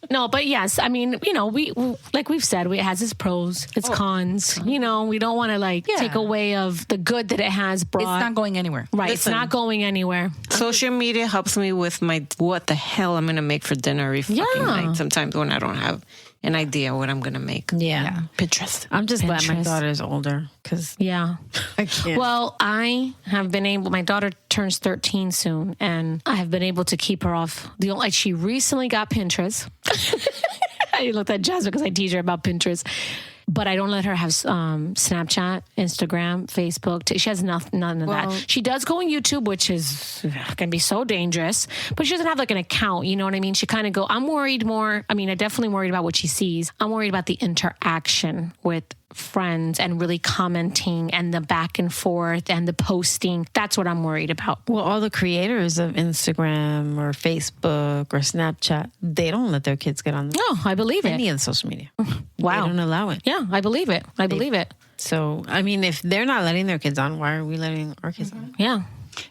[SPEAKER 4] No, but yes, I mean, we like we've said, it has its pros, its cons. We don't want to take away of the good that it has brought.
[SPEAKER 1] It's not going anywhere.
[SPEAKER 4] Right, it's not going anywhere.
[SPEAKER 3] Social media helps me with my what the hell I'm going to make for dinner every fucking night. Sometimes when I don't have an idea what I'm going to make.
[SPEAKER 2] Yeah.
[SPEAKER 3] Pinterest.
[SPEAKER 2] I'm just glad my daughter's older because I can't.
[SPEAKER 4] Well, I have been able, my daughter turns 13 soon, and I have been able to keep her off. She recently got Pinterest. I looked at Jasmine because I tease her about Pinterest. but I don't let her have Snapchat, Instagram, Facebook. She has none of that. She does go on YouTube, which is can be so dangerous, but she doesn't have like an account. You know what I mean? She kind of I'm worried more. I mean, I'm definitely worried about what she sees. I'm worried about the interaction with friends and really commenting and the back and forth and the posting. That's what I'm worried about.
[SPEAKER 2] Well, all the creators of Instagram or Facebook or Snapchat, they don't let their kids get on
[SPEAKER 4] No, I believe
[SPEAKER 2] any
[SPEAKER 4] it.
[SPEAKER 2] of the social media.
[SPEAKER 4] Wow.
[SPEAKER 2] They don't allow it.
[SPEAKER 4] Yeah, I believe it. I believe it.
[SPEAKER 2] So, I mean, if they're not letting their kids on, why are we letting our kids on?
[SPEAKER 4] Yeah.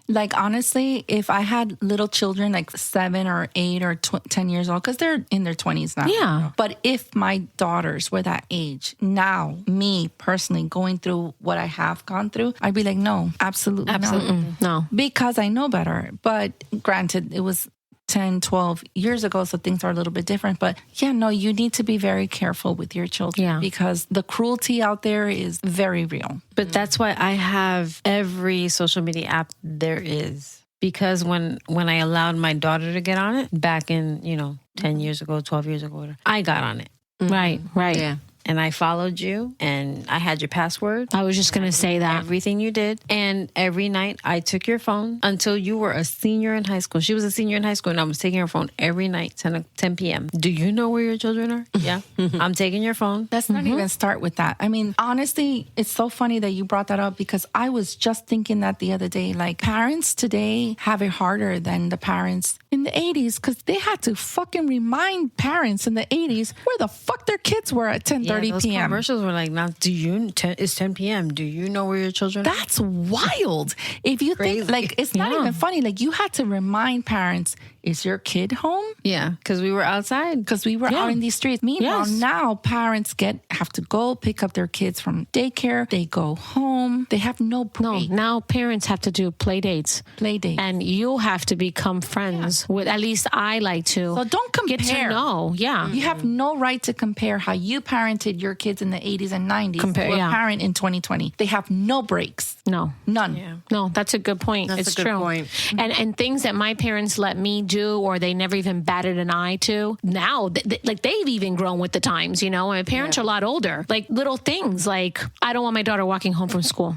[SPEAKER 1] Like, honestly, if I had little children, like 7 or 8 or 10 years old, because they're in their 20s now.
[SPEAKER 4] Yeah.
[SPEAKER 1] But if my daughters were that age, now, me personally going through what I have gone through, I'd be like, no, absolutely not.
[SPEAKER 4] No.
[SPEAKER 1] Because I know better. But granted, it was 10, 12 years ago, so things are a little bit different. But yeah, no, you need to be very careful with your children.
[SPEAKER 4] Yeah.
[SPEAKER 1] Because the cruelty out there is very real.
[SPEAKER 2] But that's why I have every social media app there is. Because when I allowed my daughter to get on it back in, 10 years ago, 12 years ago, whatever, I got on it.
[SPEAKER 4] Right.
[SPEAKER 3] Yeah.
[SPEAKER 2] And I followed you and I had your password.
[SPEAKER 4] I was just going to say that.
[SPEAKER 2] Everything you did. And every night I took your phone until you were a senior in high school. She was a senior in high school and I was taking her phone every night, 10 p.m. Do you know where your children are? Yeah. I'm taking your phone.
[SPEAKER 1] Let's not even start with that. I mean, honestly, it's so funny that you brought that up because I was just thinking that the other day. Like, parents today have it harder than the parents in the 80s because they had to fucking remind parents in the 80s where the fuck their kids were at 10:30
[SPEAKER 2] those
[SPEAKER 1] p.m.
[SPEAKER 2] commercials were like, now, it's 10 p.m. Do you know where your children are?
[SPEAKER 1] That's wild. If you think, like, it's not even funny. Like, you had to remind parents, is your kid home?
[SPEAKER 2] Yeah, because we were outside.
[SPEAKER 1] Because we were out in these streets. Meanwhile,
[SPEAKER 4] Yes.
[SPEAKER 1] now parents have to go pick up their kids from daycare. They go home. They have no
[SPEAKER 4] No,
[SPEAKER 1] break.
[SPEAKER 4] now parents have to do play dates.
[SPEAKER 1] Play dates.
[SPEAKER 4] And you have to become friends with, at least I like to.
[SPEAKER 1] So don't compare.
[SPEAKER 4] Get to know. Yeah.
[SPEAKER 1] You have no right to compare how you parented your kids in the 80s and 90s to a parent in 2020. They have no breaks.
[SPEAKER 4] No.
[SPEAKER 1] None.
[SPEAKER 2] Yeah.
[SPEAKER 4] No, that's a good point.
[SPEAKER 3] That's
[SPEAKER 4] it's
[SPEAKER 3] a good
[SPEAKER 4] true.
[SPEAKER 3] point.
[SPEAKER 4] And things that my parents let me do or they never even batted an eye to. Now, like they've even grown with the times, And my parents are a lot older. Like little things like I don't want my daughter walking home from school,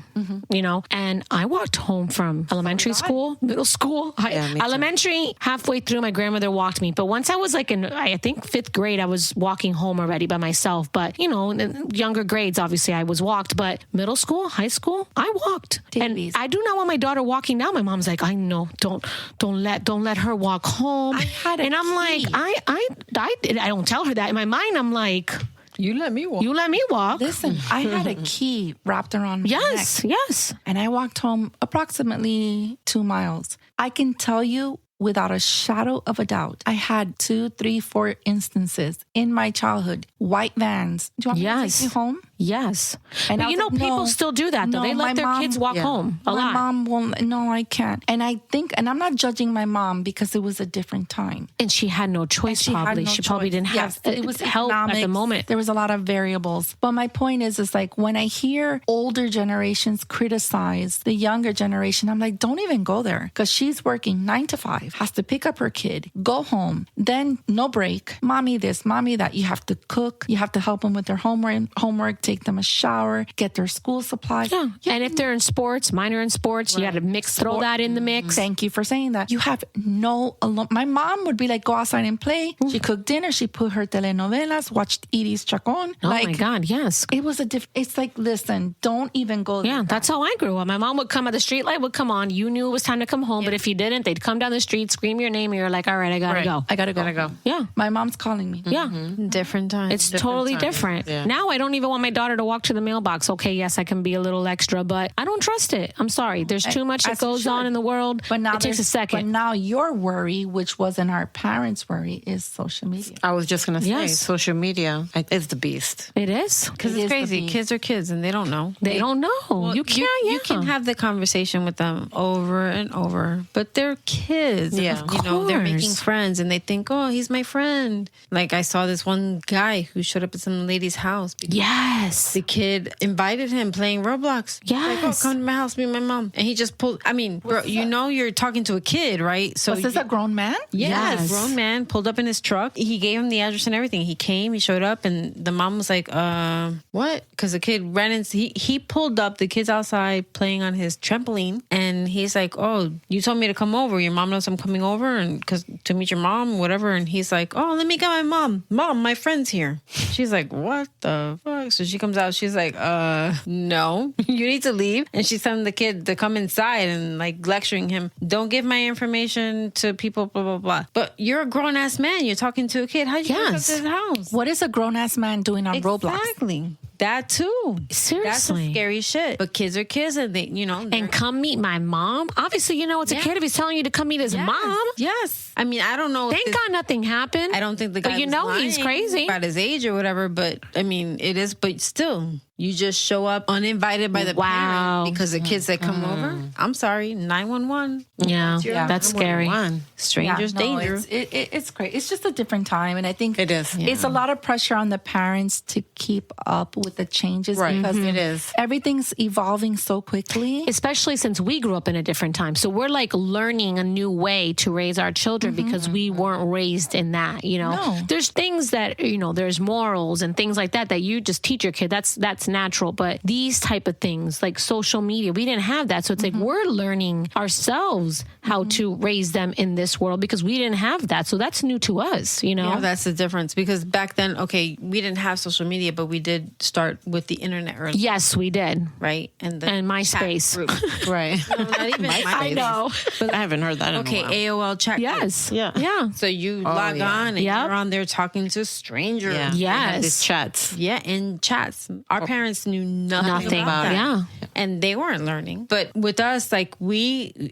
[SPEAKER 4] And I walked home from elementary school, middle school,
[SPEAKER 3] me too.
[SPEAKER 4] elementary. Halfway through, my grandmother walked me. But once I was like in, I think 5th grade, I was walking home already by myself. But in younger grades, obviously I was walked. But middle school, high school, I walked.
[SPEAKER 1] Davies.
[SPEAKER 4] And I do not want my daughter walking down. My mom's like, I know, don't let her walk home. And I'm like, I don't tell her that. In my mind, I'm like,
[SPEAKER 2] You let me walk.
[SPEAKER 4] you let me walk.
[SPEAKER 1] Listen, I had a key wrapped around my
[SPEAKER 4] Yes,
[SPEAKER 1] neck.
[SPEAKER 4] yes.
[SPEAKER 1] And I walked home approximately 2 miles. I can tell you without a shadow of a doubt, I had 2, 3, 4 instances in my childhood. White vans. Do you want me to
[SPEAKER 4] Yes.
[SPEAKER 1] take you home?
[SPEAKER 4] Yes.
[SPEAKER 1] And I
[SPEAKER 4] But
[SPEAKER 1] was like,
[SPEAKER 4] people
[SPEAKER 1] no,
[SPEAKER 4] still do that, though.
[SPEAKER 1] no,
[SPEAKER 4] They let
[SPEAKER 1] my
[SPEAKER 4] their
[SPEAKER 1] mom-
[SPEAKER 4] kids walk home a
[SPEAKER 1] My
[SPEAKER 4] lot.
[SPEAKER 1] mom won't. No, I can't. And I think, and I'm not judging my mom because it was a different time.
[SPEAKER 4] And she had no choice,
[SPEAKER 1] She had
[SPEAKER 4] probably.
[SPEAKER 1] no
[SPEAKER 4] she probably
[SPEAKER 1] choice.
[SPEAKER 4] didn't have
[SPEAKER 1] Yes, it was
[SPEAKER 4] help at the
[SPEAKER 1] economics.
[SPEAKER 4] moment.
[SPEAKER 1] There was a lot of variables. But my point is like when I hear older generations criticize the younger generation, I'm like, don't even go there because she's working 9 to 5, has to pick up her kid, go home, then no break. Mommy this, mommy that. You have to cook. You have to help them with their homework, take them a shower, get their school supplies.
[SPEAKER 4] Yeah. And if they're in sports, minor in sports, you got to throw that in the mix.
[SPEAKER 1] Thank you for saying that. You have no alone. My mom would be like, go outside and play. She cooked dinner. She put her telenovelas, watched Iris Chacon.
[SPEAKER 4] Oh my God, yes.
[SPEAKER 1] It was it's like, listen, don't even go there.
[SPEAKER 4] Yeah, that's how I grew up. My mom would come at the street light would come on. You knew it was time to come home, but if you didn't, they'd come down the street, scream your name, and you're like, all right, I gotta go.
[SPEAKER 1] I gotta go.
[SPEAKER 4] Yeah.
[SPEAKER 1] My mom's calling me.
[SPEAKER 4] Yeah.
[SPEAKER 2] Different times.
[SPEAKER 4] It's totally different.
[SPEAKER 3] Yeah.
[SPEAKER 4] Now I don't even want my daughter to walk to the mailbox. Okay, yes, I can be a little extra, but I don't trust it. I'm sorry. There's too much that
[SPEAKER 1] As it
[SPEAKER 4] goes on
[SPEAKER 1] should.
[SPEAKER 4] in the world.
[SPEAKER 1] But now
[SPEAKER 4] it takes a
[SPEAKER 1] But
[SPEAKER 4] second.
[SPEAKER 1] now your worry, which wasn't our parents' worry, is social media.
[SPEAKER 3] I was just going to say,
[SPEAKER 4] Yes.
[SPEAKER 3] social media is the beast.
[SPEAKER 4] It is.
[SPEAKER 2] Because
[SPEAKER 1] It is
[SPEAKER 2] it's
[SPEAKER 1] the
[SPEAKER 2] crazy.
[SPEAKER 1] beast.
[SPEAKER 2] Kids are kids and they don't know.
[SPEAKER 4] They don't know. You can't.
[SPEAKER 2] You can have the conversation with them over and over, but they're kids. kids.
[SPEAKER 3] Yeah.
[SPEAKER 2] You know, they're making
[SPEAKER 1] course.
[SPEAKER 2] friends and they think, oh, he's my friend. Like I saw this one guy who showed up at some lady's house.
[SPEAKER 4] Yes.
[SPEAKER 2] The kid invited him playing Roblox. Like, oh,
[SPEAKER 4] Yes.
[SPEAKER 2] come to my house, meet my mom. And he just pulled, I mean, bro, you know you're talking to a kid, right? So
[SPEAKER 1] Was this a grown man?
[SPEAKER 2] yeah,
[SPEAKER 4] Yes.
[SPEAKER 2] a grown man pulled up in his truck. He gave him the address and everything. He came, he showed up, and the mom was like, what? Because the kid ran into, he pulled up, the kid's outside playing on his trampoline, and he's like, oh, you told me to come over. Your mom knows I'm coming over and because to meet your mom, whatever. And he's like, oh, let me get my mom. Mom, my friend's here. She's like, what the fuck? So she comes out, she's like, no, you need to leave. And she's telling the kid to come inside and like lecturing him, don't give my information to people, blah, blah, blah. But you're a grown ass man. You're talking to a kid. How'd you get up
[SPEAKER 4] Yes.
[SPEAKER 2] to his house?
[SPEAKER 1] What is a grown ass man doing on Roblox?
[SPEAKER 2] Exactly. That too. That's
[SPEAKER 4] Seriously.
[SPEAKER 2] some scary shit. But kids are kids and they, you know.
[SPEAKER 4] And come meet my mom. Obviously, you know it's a kid if he's telling you to come meet his mom.
[SPEAKER 2] Yes. I mean, I don't know. if
[SPEAKER 4] Thank
[SPEAKER 2] this-
[SPEAKER 4] God nothing happened.
[SPEAKER 2] I don't think the guy
[SPEAKER 4] But you
[SPEAKER 2] was
[SPEAKER 4] know he's
[SPEAKER 2] lying
[SPEAKER 4] crazy.
[SPEAKER 2] about his age or whatever. But I mean, it is. But still, you just show up uninvited by the
[SPEAKER 4] Wow.
[SPEAKER 2] parent because the kids that come over. I'm sorry, 911.
[SPEAKER 4] Yeah,
[SPEAKER 1] Yeah.
[SPEAKER 4] that's scary.
[SPEAKER 3] One.
[SPEAKER 2] Strangers danger.
[SPEAKER 1] It's great. It's just a different time, and I think
[SPEAKER 3] It is.
[SPEAKER 1] It's a lot of pressure on the parents to keep up with the changes
[SPEAKER 3] Right.
[SPEAKER 1] because
[SPEAKER 3] It is.
[SPEAKER 1] everything's evolving so quickly.
[SPEAKER 4] Especially since we grew up in a different time. So we're like learning a new way to raise our children because we weren't raised in that, you know.
[SPEAKER 1] No.
[SPEAKER 4] There's things that, you know, there's morals and things like that you just teach your kid. That's natural. But these type of things like social media, we didn't have that. So it's like we're learning ourselves how to raise them in this world because we didn't have that. So that's new to us, you know.
[SPEAKER 2] Yeah, that's the difference because back then, okay, we didn't have social media, but we did start with the internet early,
[SPEAKER 4] Yes, we did.
[SPEAKER 2] right? And the
[SPEAKER 4] And
[SPEAKER 2] chat
[SPEAKER 4] MySpace.
[SPEAKER 2] group.
[SPEAKER 3] Right.
[SPEAKER 2] No, not even
[SPEAKER 4] I
[SPEAKER 2] MySpace.
[SPEAKER 4] know.
[SPEAKER 3] I haven't heard that in
[SPEAKER 2] Okay,
[SPEAKER 3] a while.
[SPEAKER 2] AOL chat. group.
[SPEAKER 4] Yes.
[SPEAKER 3] Yeah.
[SPEAKER 4] Yeah.
[SPEAKER 2] So you log
[SPEAKER 3] yeah.
[SPEAKER 2] on and
[SPEAKER 4] Yep.
[SPEAKER 2] you're on there talking to strangers.
[SPEAKER 3] Yeah.
[SPEAKER 4] Yes.
[SPEAKER 3] These chats.
[SPEAKER 2] Yeah, in chats. Our parents knew nothing,
[SPEAKER 4] Nothing.
[SPEAKER 2] about that.
[SPEAKER 4] Yeah.
[SPEAKER 2] And they weren't learning. But with us, like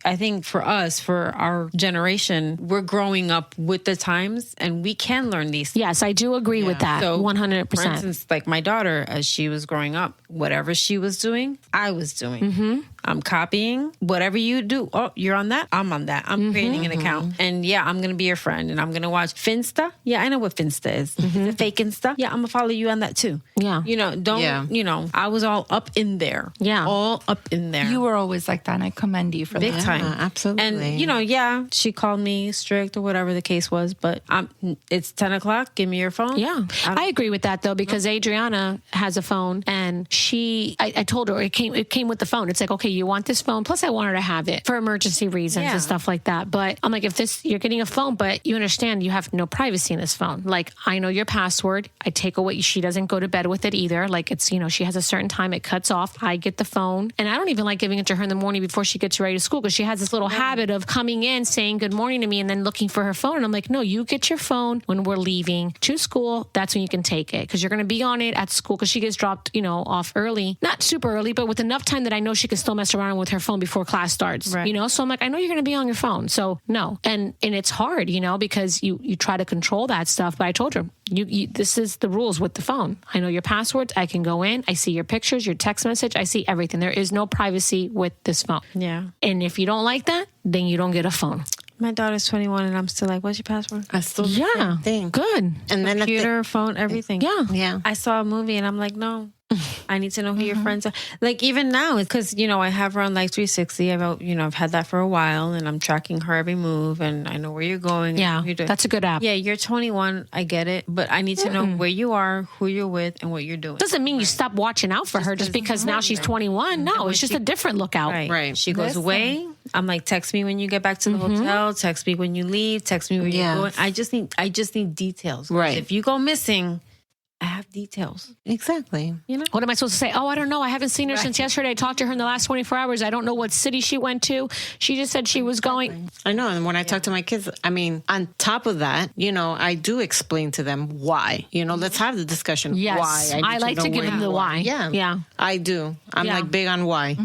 [SPEAKER 2] I think for us, for our generation, we're growing up with the times and we can learn these things.
[SPEAKER 4] Yes, I do agree with that.
[SPEAKER 2] So,
[SPEAKER 4] 100%.
[SPEAKER 2] For instance, like my daughter, as she was growing up, whatever she was doing, I was doing.
[SPEAKER 4] Mm-hmm.
[SPEAKER 2] I'm copying whatever you do. Oh, you're on that? I'm on that. I'm creating an account. And yeah, I'm going to be your friend and I'm going to watch Finsta. Yeah, I know what Finsta is. The fake Insta. Yeah, I'm going to follow you on that too.
[SPEAKER 4] Yeah.
[SPEAKER 2] You know, don't,
[SPEAKER 3] Yeah.
[SPEAKER 2] you know, I was all up in there.
[SPEAKER 4] Yeah.
[SPEAKER 2] All up in there.
[SPEAKER 1] You were always like that, and I commend you for
[SPEAKER 2] Big
[SPEAKER 1] that.
[SPEAKER 2] time.
[SPEAKER 3] absolutely.
[SPEAKER 2] And, you know, yeah, she called me strict or whatever the case was, but it's 10 o'clock. Give me your phone.
[SPEAKER 4] Yeah.
[SPEAKER 2] I don't-
[SPEAKER 4] I agree with that though, because Adriana has a phone and I told her it came with the phone. It's like, okay, you want this phone? Plus I want her to have it for emergency reasons
[SPEAKER 2] Yeah.
[SPEAKER 4] and stuff like that. But I'm like, you're getting a phone, but you understand you have no privacy in this phone. Like I know your password. I take away, she doesn't go to bed with it either. Like it's, you know, she has a certain time it cuts off. I get the phone and I don't even like giving it to her in the morning before she gets ready to school because she has this little habit of coming in, saying good morning to me and then looking for her phone. And I'm like, no, you get your phone when we're leaving to school. That's when you can take it because you're going to be on it at school because she gets dropped, you know, off early, not super early, but with enough time that I know she can still mess around with her phone before class starts,
[SPEAKER 2] Right.
[SPEAKER 4] you know? So I'm like, I know you're going to be on your phone. So no. And it's hard, you know, because you try to control that stuff. But I told her, this is the rules with the phone. I know your passwords. I can go in. I see your pictures, your text message. I see everything. There is no privacy with this phone.
[SPEAKER 2] Yeah.
[SPEAKER 4] And if you don't like that, then you don't get a phone.
[SPEAKER 2] My daughter's 21 and I'm still like, what's your password?
[SPEAKER 3] I still do the
[SPEAKER 4] Yeah.
[SPEAKER 3] same thing.
[SPEAKER 4] Good.
[SPEAKER 3] And then at the-
[SPEAKER 2] Computer, phone, everything.
[SPEAKER 4] Yeah.
[SPEAKER 3] yeah.
[SPEAKER 2] I saw a movie and I'm like, no, I need to know who your friends are. Like even now, because you know I have her on Life 360. I've had that for a while, and I'm tracking her every move, and I know where you're going. and
[SPEAKER 4] Yeah.
[SPEAKER 2] what you're doing.
[SPEAKER 4] That's a good app.
[SPEAKER 2] Yeah, you're 21. I get it, but I need to know where you are, who you're with, and what you're doing.
[SPEAKER 4] Doesn't mean you stop watching out for her just because now she's 21. No, it's just a different lookout.
[SPEAKER 3] Right.
[SPEAKER 2] She goes
[SPEAKER 1] Listen.
[SPEAKER 2] away. I'm like, text me when you get back to the hotel. Text me when you leave. Text me where
[SPEAKER 3] Yes.
[SPEAKER 2] you're going. I just need details.
[SPEAKER 3] Right.
[SPEAKER 2] If you go missing, I have details.
[SPEAKER 3] Exactly.
[SPEAKER 2] You know.
[SPEAKER 4] What am I supposed to say? Oh, I don't know. I haven't seen her since yesterday. I talked to her in the last 24 hours. I don't know what city she went to. She just said she was going.
[SPEAKER 3] I know. And when I talk to my kids, I mean, on top of that, you know, I do explain to them why. You know, let's have the discussion.
[SPEAKER 4] Yes.
[SPEAKER 3] Why.
[SPEAKER 4] I
[SPEAKER 3] need
[SPEAKER 4] like to
[SPEAKER 3] know
[SPEAKER 4] give
[SPEAKER 3] where
[SPEAKER 4] them the
[SPEAKER 3] you
[SPEAKER 4] why.
[SPEAKER 3] are. Yeah.
[SPEAKER 4] Yeah.
[SPEAKER 3] I do. I'm
[SPEAKER 4] Yeah.
[SPEAKER 3] like big on why.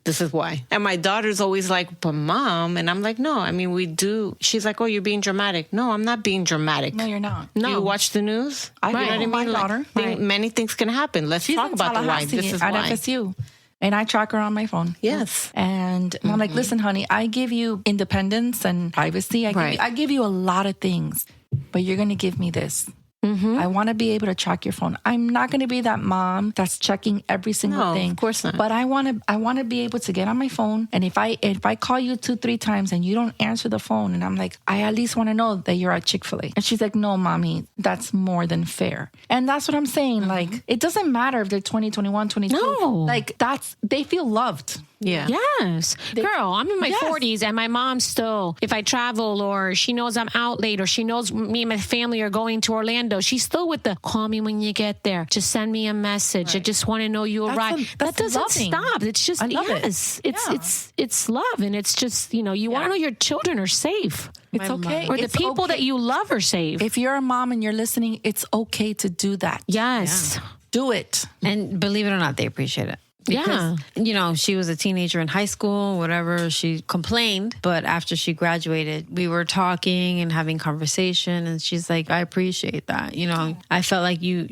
[SPEAKER 3] This is why. And my daughter's always like, but mom, and I'm like, no, I mean, we do. She's like, oh, you're being dramatic. No, I'm not being dramatic.
[SPEAKER 1] No, you're not.
[SPEAKER 3] Do you watch the news?
[SPEAKER 1] I
[SPEAKER 3] You know
[SPEAKER 1] do.
[SPEAKER 3] what I mean?
[SPEAKER 1] My daughter.
[SPEAKER 3] Many things can happen. Let's
[SPEAKER 1] She's
[SPEAKER 3] talk
[SPEAKER 1] in
[SPEAKER 3] about the why.
[SPEAKER 1] Tallahassee
[SPEAKER 3] This is
[SPEAKER 1] at
[SPEAKER 3] why.
[SPEAKER 1] FSU. And I track her on my phone.
[SPEAKER 3] Yes.
[SPEAKER 1] And I'm like, listen, honey, I give you independence and privacy. I give you a lot of things, but you're going to give me this. I want to be able to track your phone. I'm not going to be that mom that's checking every single thing.
[SPEAKER 3] Of course not.
[SPEAKER 1] But I want to be able to get on my phone. And if I call you 2-3 times and you don't answer the phone, and I'm like, I at least want to know that you're at Chick-fil-A. And she's like, no, mommy, that's more than fair. And that's what I'm saying. Like, it doesn't matter if they're 20, 21, 22.
[SPEAKER 4] No.
[SPEAKER 1] Like, they feel loved.
[SPEAKER 3] Yeah.
[SPEAKER 4] Yes. Girl, I'm in my
[SPEAKER 1] Yes.
[SPEAKER 4] 40s and my mom still, if I travel or she knows I'm out late or she knows me and my family are going to Orlando, she's still with the call me when you get there. Just send me a message. I just want to know you arrived. That
[SPEAKER 1] that's
[SPEAKER 4] doesn't
[SPEAKER 1] loving.
[SPEAKER 4] stop. It's just,
[SPEAKER 1] I love it.
[SPEAKER 4] yes.
[SPEAKER 1] Yeah.
[SPEAKER 4] It's love. And it's just, you want to know your children are safe.
[SPEAKER 1] It's okay.
[SPEAKER 4] Or the
[SPEAKER 1] It's
[SPEAKER 4] people
[SPEAKER 1] okay.
[SPEAKER 4] that you love are safe.
[SPEAKER 1] If you're a mom and you're listening, it's okay to do that.
[SPEAKER 4] Yes.
[SPEAKER 1] Do it.
[SPEAKER 2] And believe it or not, they appreciate it.
[SPEAKER 4] Yeah.
[SPEAKER 2] She was a teenager in high school, whatever. She complained, but after she graduated, we were talking and having conversation, and she's like, I appreciate that. I felt like you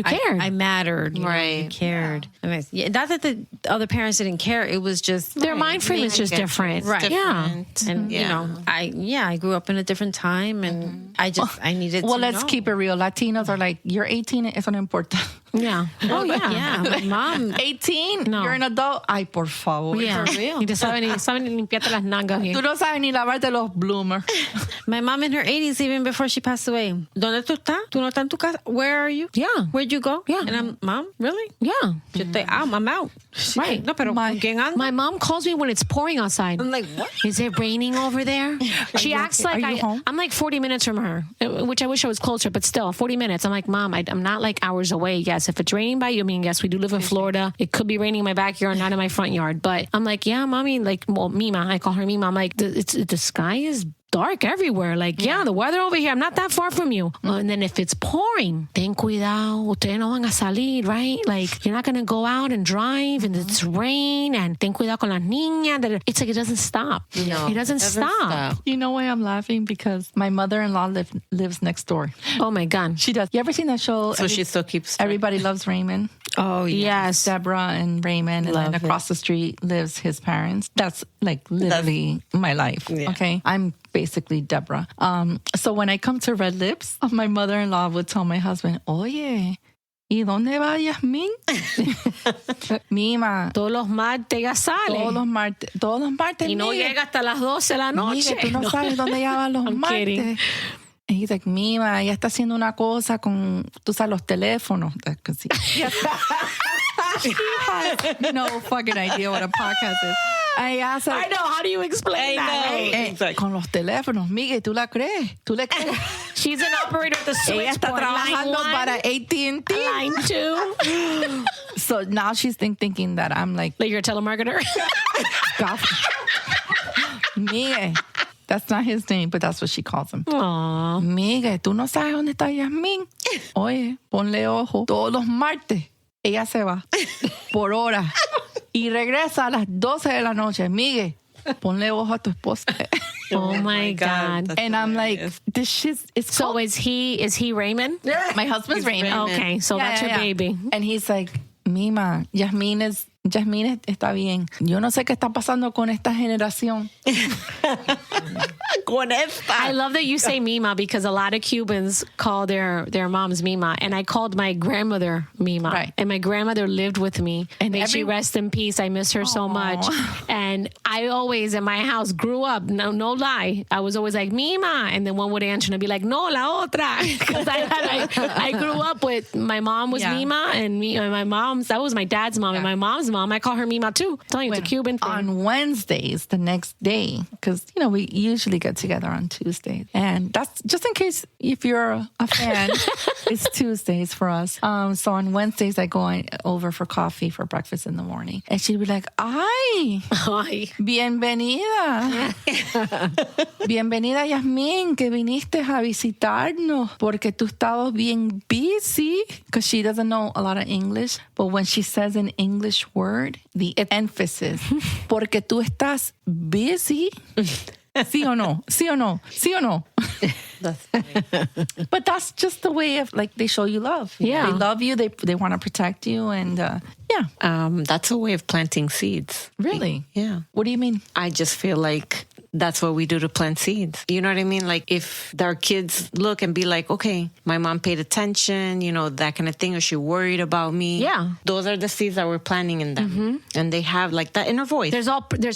[SPEAKER 4] cared.
[SPEAKER 2] I mattered.
[SPEAKER 3] Right.
[SPEAKER 2] You cared. I mean, not that the other parents didn't care. It was just
[SPEAKER 4] Their mind frame is just different.
[SPEAKER 2] Right.
[SPEAKER 4] Yeah.
[SPEAKER 2] And
[SPEAKER 3] Yeah.
[SPEAKER 2] I grew up in a different time, and I needed
[SPEAKER 1] Well,
[SPEAKER 2] to
[SPEAKER 1] let's
[SPEAKER 2] know.
[SPEAKER 1] keep it real. Latinos are like, you're 18, eso no importa.
[SPEAKER 4] Yeah. Oh, yeah.
[SPEAKER 2] Yeah, my mom.
[SPEAKER 1] 18,
[SPEAKER 4] No.
[SPEAKER 1] you're an adult. Ay, por favor.
[SPEAKER 4] Yeah.
[SPEAKER 2] For real.
[SPEAKER 4] Y te saben ni limpiarte las nalgas bien.
[SPEAKER 1] Tú no sabes ni lavarte los bloomers.
[SPEAKER 2] My mom in her 80s, even before she passed away. ¿Dónde tú estás? ¿Tú no estás en tu casa? Where are you?
[SPEAKER 4] Yeah.
[SPEAKER 2] Where'd you go?
[SPEAKER 4] Yeah.
[SPEAKER 2] And I'm, Mom, really?
[SPEAKER 4] Yeah.
[SPEAKER 2] Yo estoy, I'm out.
[SPEAKER 4] Right.
[SPEAKER 2] No, pero ¿con quién ando?
[SPEAKER 4] My mom calls me when it's pouring outside.
[SPEAKER 2] I'm like, what?
[SPEAKER 4] Is it raining over there? She acts like
[SPEAKER 1] Are you home?
[SPEAKER 4] I'm like 40 minutes from her, which I wish I was closer, but still 40 minutes. I'm like, Mom, I'm not like hours away. Yes, if it's raining by you, I mean, yes, we do live in Florida. It could be raining in my backyard, not in my front yard. But I'm like, yeah, Mommy, like, well, Mima, I call her Mima. I'm like, the sky is dark everywhere. Like, yeah, the weather over here, I'm not that far from you. And then if it's pouring, ten cuidado, ustedes no van a salir, right? Like, you're not going to go out and drive and it's rain and ten cuidado con las niñas. It's like, it doesn't stop.
[SPEAKER 3] No,
[SPEAKER 4] it doesn't stop.
[SPEAKER 1] You know why I'm laughing? Because my mother-in-law lives next door.
[SPEAKER 4] Oh my God.
[SPEAKER 1] She does. You ever seen that show?
[SPEAKER 3] So she still keeps.
[SPEAKER 1] Everybody Loves Raymond.
[SPEAKER 2] Oh, yeah.
[SPEAKER 4] Yes.
[SPEAKER 1] Deborah and Raymond, and then across the street lives his parents. That's like literally my life.
[SPEAKER 3] Yeah.
[SPEAKER 1] Okay, I'm basically Deborah. So when I come to Red Lips, my mother-in-law would tell my husband, "Oye, ¿y dónde va Yasmin?" Mima.
[SPEAKER 4] Todos los martes ya sale.
[SPEAKER 1] Todos los martes.
[SPEAKER 4] Y no
[SPEAKER 1] Miguel.
[SPEAKER 4] llega hasta las 12 de la noche.
[SPEAKER 1] Miguel, tú no sabes dónde ella va los
[SPEAKER 4] I'm
[SPEAKER 1] martes.
[SPEAKER 4] kidding.
[SPEAKER 1] And he's like, Mima, ella está haciendo una cosa con, tú sabes, los teléfonos. Because she has no fucking idea what a podcast is. I asked her,
[SPEAKER 4] I know. How do you explain that? Right?
[SPEAKER 1] con los teléfonos, Miguel, ¿tú la crees? ¿Tú le crees?
[SPEAKER 4] She's an operator at the
[SPEAKER 1] Ella está
[SPEAKER 4] switchboard. Line
[SPEAKER 1] trabajando
[SPEAKER 4] 1,
[SPEAKER 1] para AT&T.
[SPEAKER 4] line 2.
[SPEAKER 1] So now she's thinking that I'm like,
[SPEAKER 4] Like you're a telemarketer.
[SPEAKER 1] God. Miguel. That's not his name, but that's what she calls him.
[SPEAKER 4] Aw.
[SPEAKER 1] Miguel, ¿tú no sabes dónde está Yasmin? Oye, ponle ojo. Todos los martes ella se va por hora y regresa a las 12 de la noche. Miguel, ponle ojo a tu esposa.
[SPEAKER 4] Oh my God.
[SPEAKER 3] That's
[SPEAKER 1] And I'm like,
[SPEAKER 3] hilarious.
[SPEAKER 1] this shit is
[SPEAKER 4] So
[SPEAKER 1] called.
[SPEAKER 4] is he Raymond?
[SPEAKER 1] My husband's Raymond.
[SPEAKER 4] Okay, so
[SPEAKER 1] Yeah,
[SPEAKER 4] that's
[SPEAKER 1] yeah,
[SPEAKER 4] your
[SPEAKER 1] yeah.
[SPEAKER 4] baby.
[SPEAKER 1] And he's like, Mima, Yasmin está bien. Yo no sé qué está pasando con esta generación.
[SPEAKER 3] Con esta.
[SPEAKER 4] I love that you say Mima because a lot of Cubans call their moms Mima. And I called my grandmother Mima.
[SPEAKER 1] Right.
[SPEAKER 4] And my grandmother lived with me.
[SPEAKER 1] And
[SPEAKER 4] May she rest in peace. I miss her so much. And I always, in my house, grew up, no lie, I was always like, Mima. And then one would answer and I'd be like, no, la otra. Because I grew up with, my mom was
[SPEAKER 1] Yeah.
[SPEAKER 4] Mima and my mom's, that was my dad's mom. And my mom's mom, I call her Mima too. I'm telling you, it's a Cuban thing.
[SPEAKER 1] On Wednesdays, the next day, because, we usually get together on Tuesdays. And that's just in case if you're a fan, it's Tuesdays for us. So on Wednesdays, I go over for coffee for breakfast in the morning. And she'd be like, ay,
[SPEAKER 4] Ay.
[SPEAKER 1] bienvenida. Bienvenida, Yasmin, que viniste a visitarnos porque tú estabas bien busy. Because she doesn't know a lot of English. But when she says an English word, the emphasis, porque tú estás busy. ¿Sí o no? ¿Sí o no? ¿Sí o no?
[SPEAKER 3] That's funny.
[SPEAKER 1] But that's just the way of like they show you love.
[SPEAKER 4] Yeah.
[SPEAKER 1] They love you. They want to protect you. And
[SPEAKER 3] That's a way of planting seeds.
[SPEAKER 1] really.
[SPEAKER 3] Yeah.
[SPEAKER 1] What do you mean?
[SPEAKER 3] I just feel like that's what we do to plant seeds. You know what I mean? Like if our kids look and be like, okay, my mom paid attention, that kind of thing, or she worried about me.
[SPEAKER 4] Yeah.
[SPEAKER 3] Those are the seeds that we're planting in them. And they have like that inner voice.
[SPEAKER 4] There's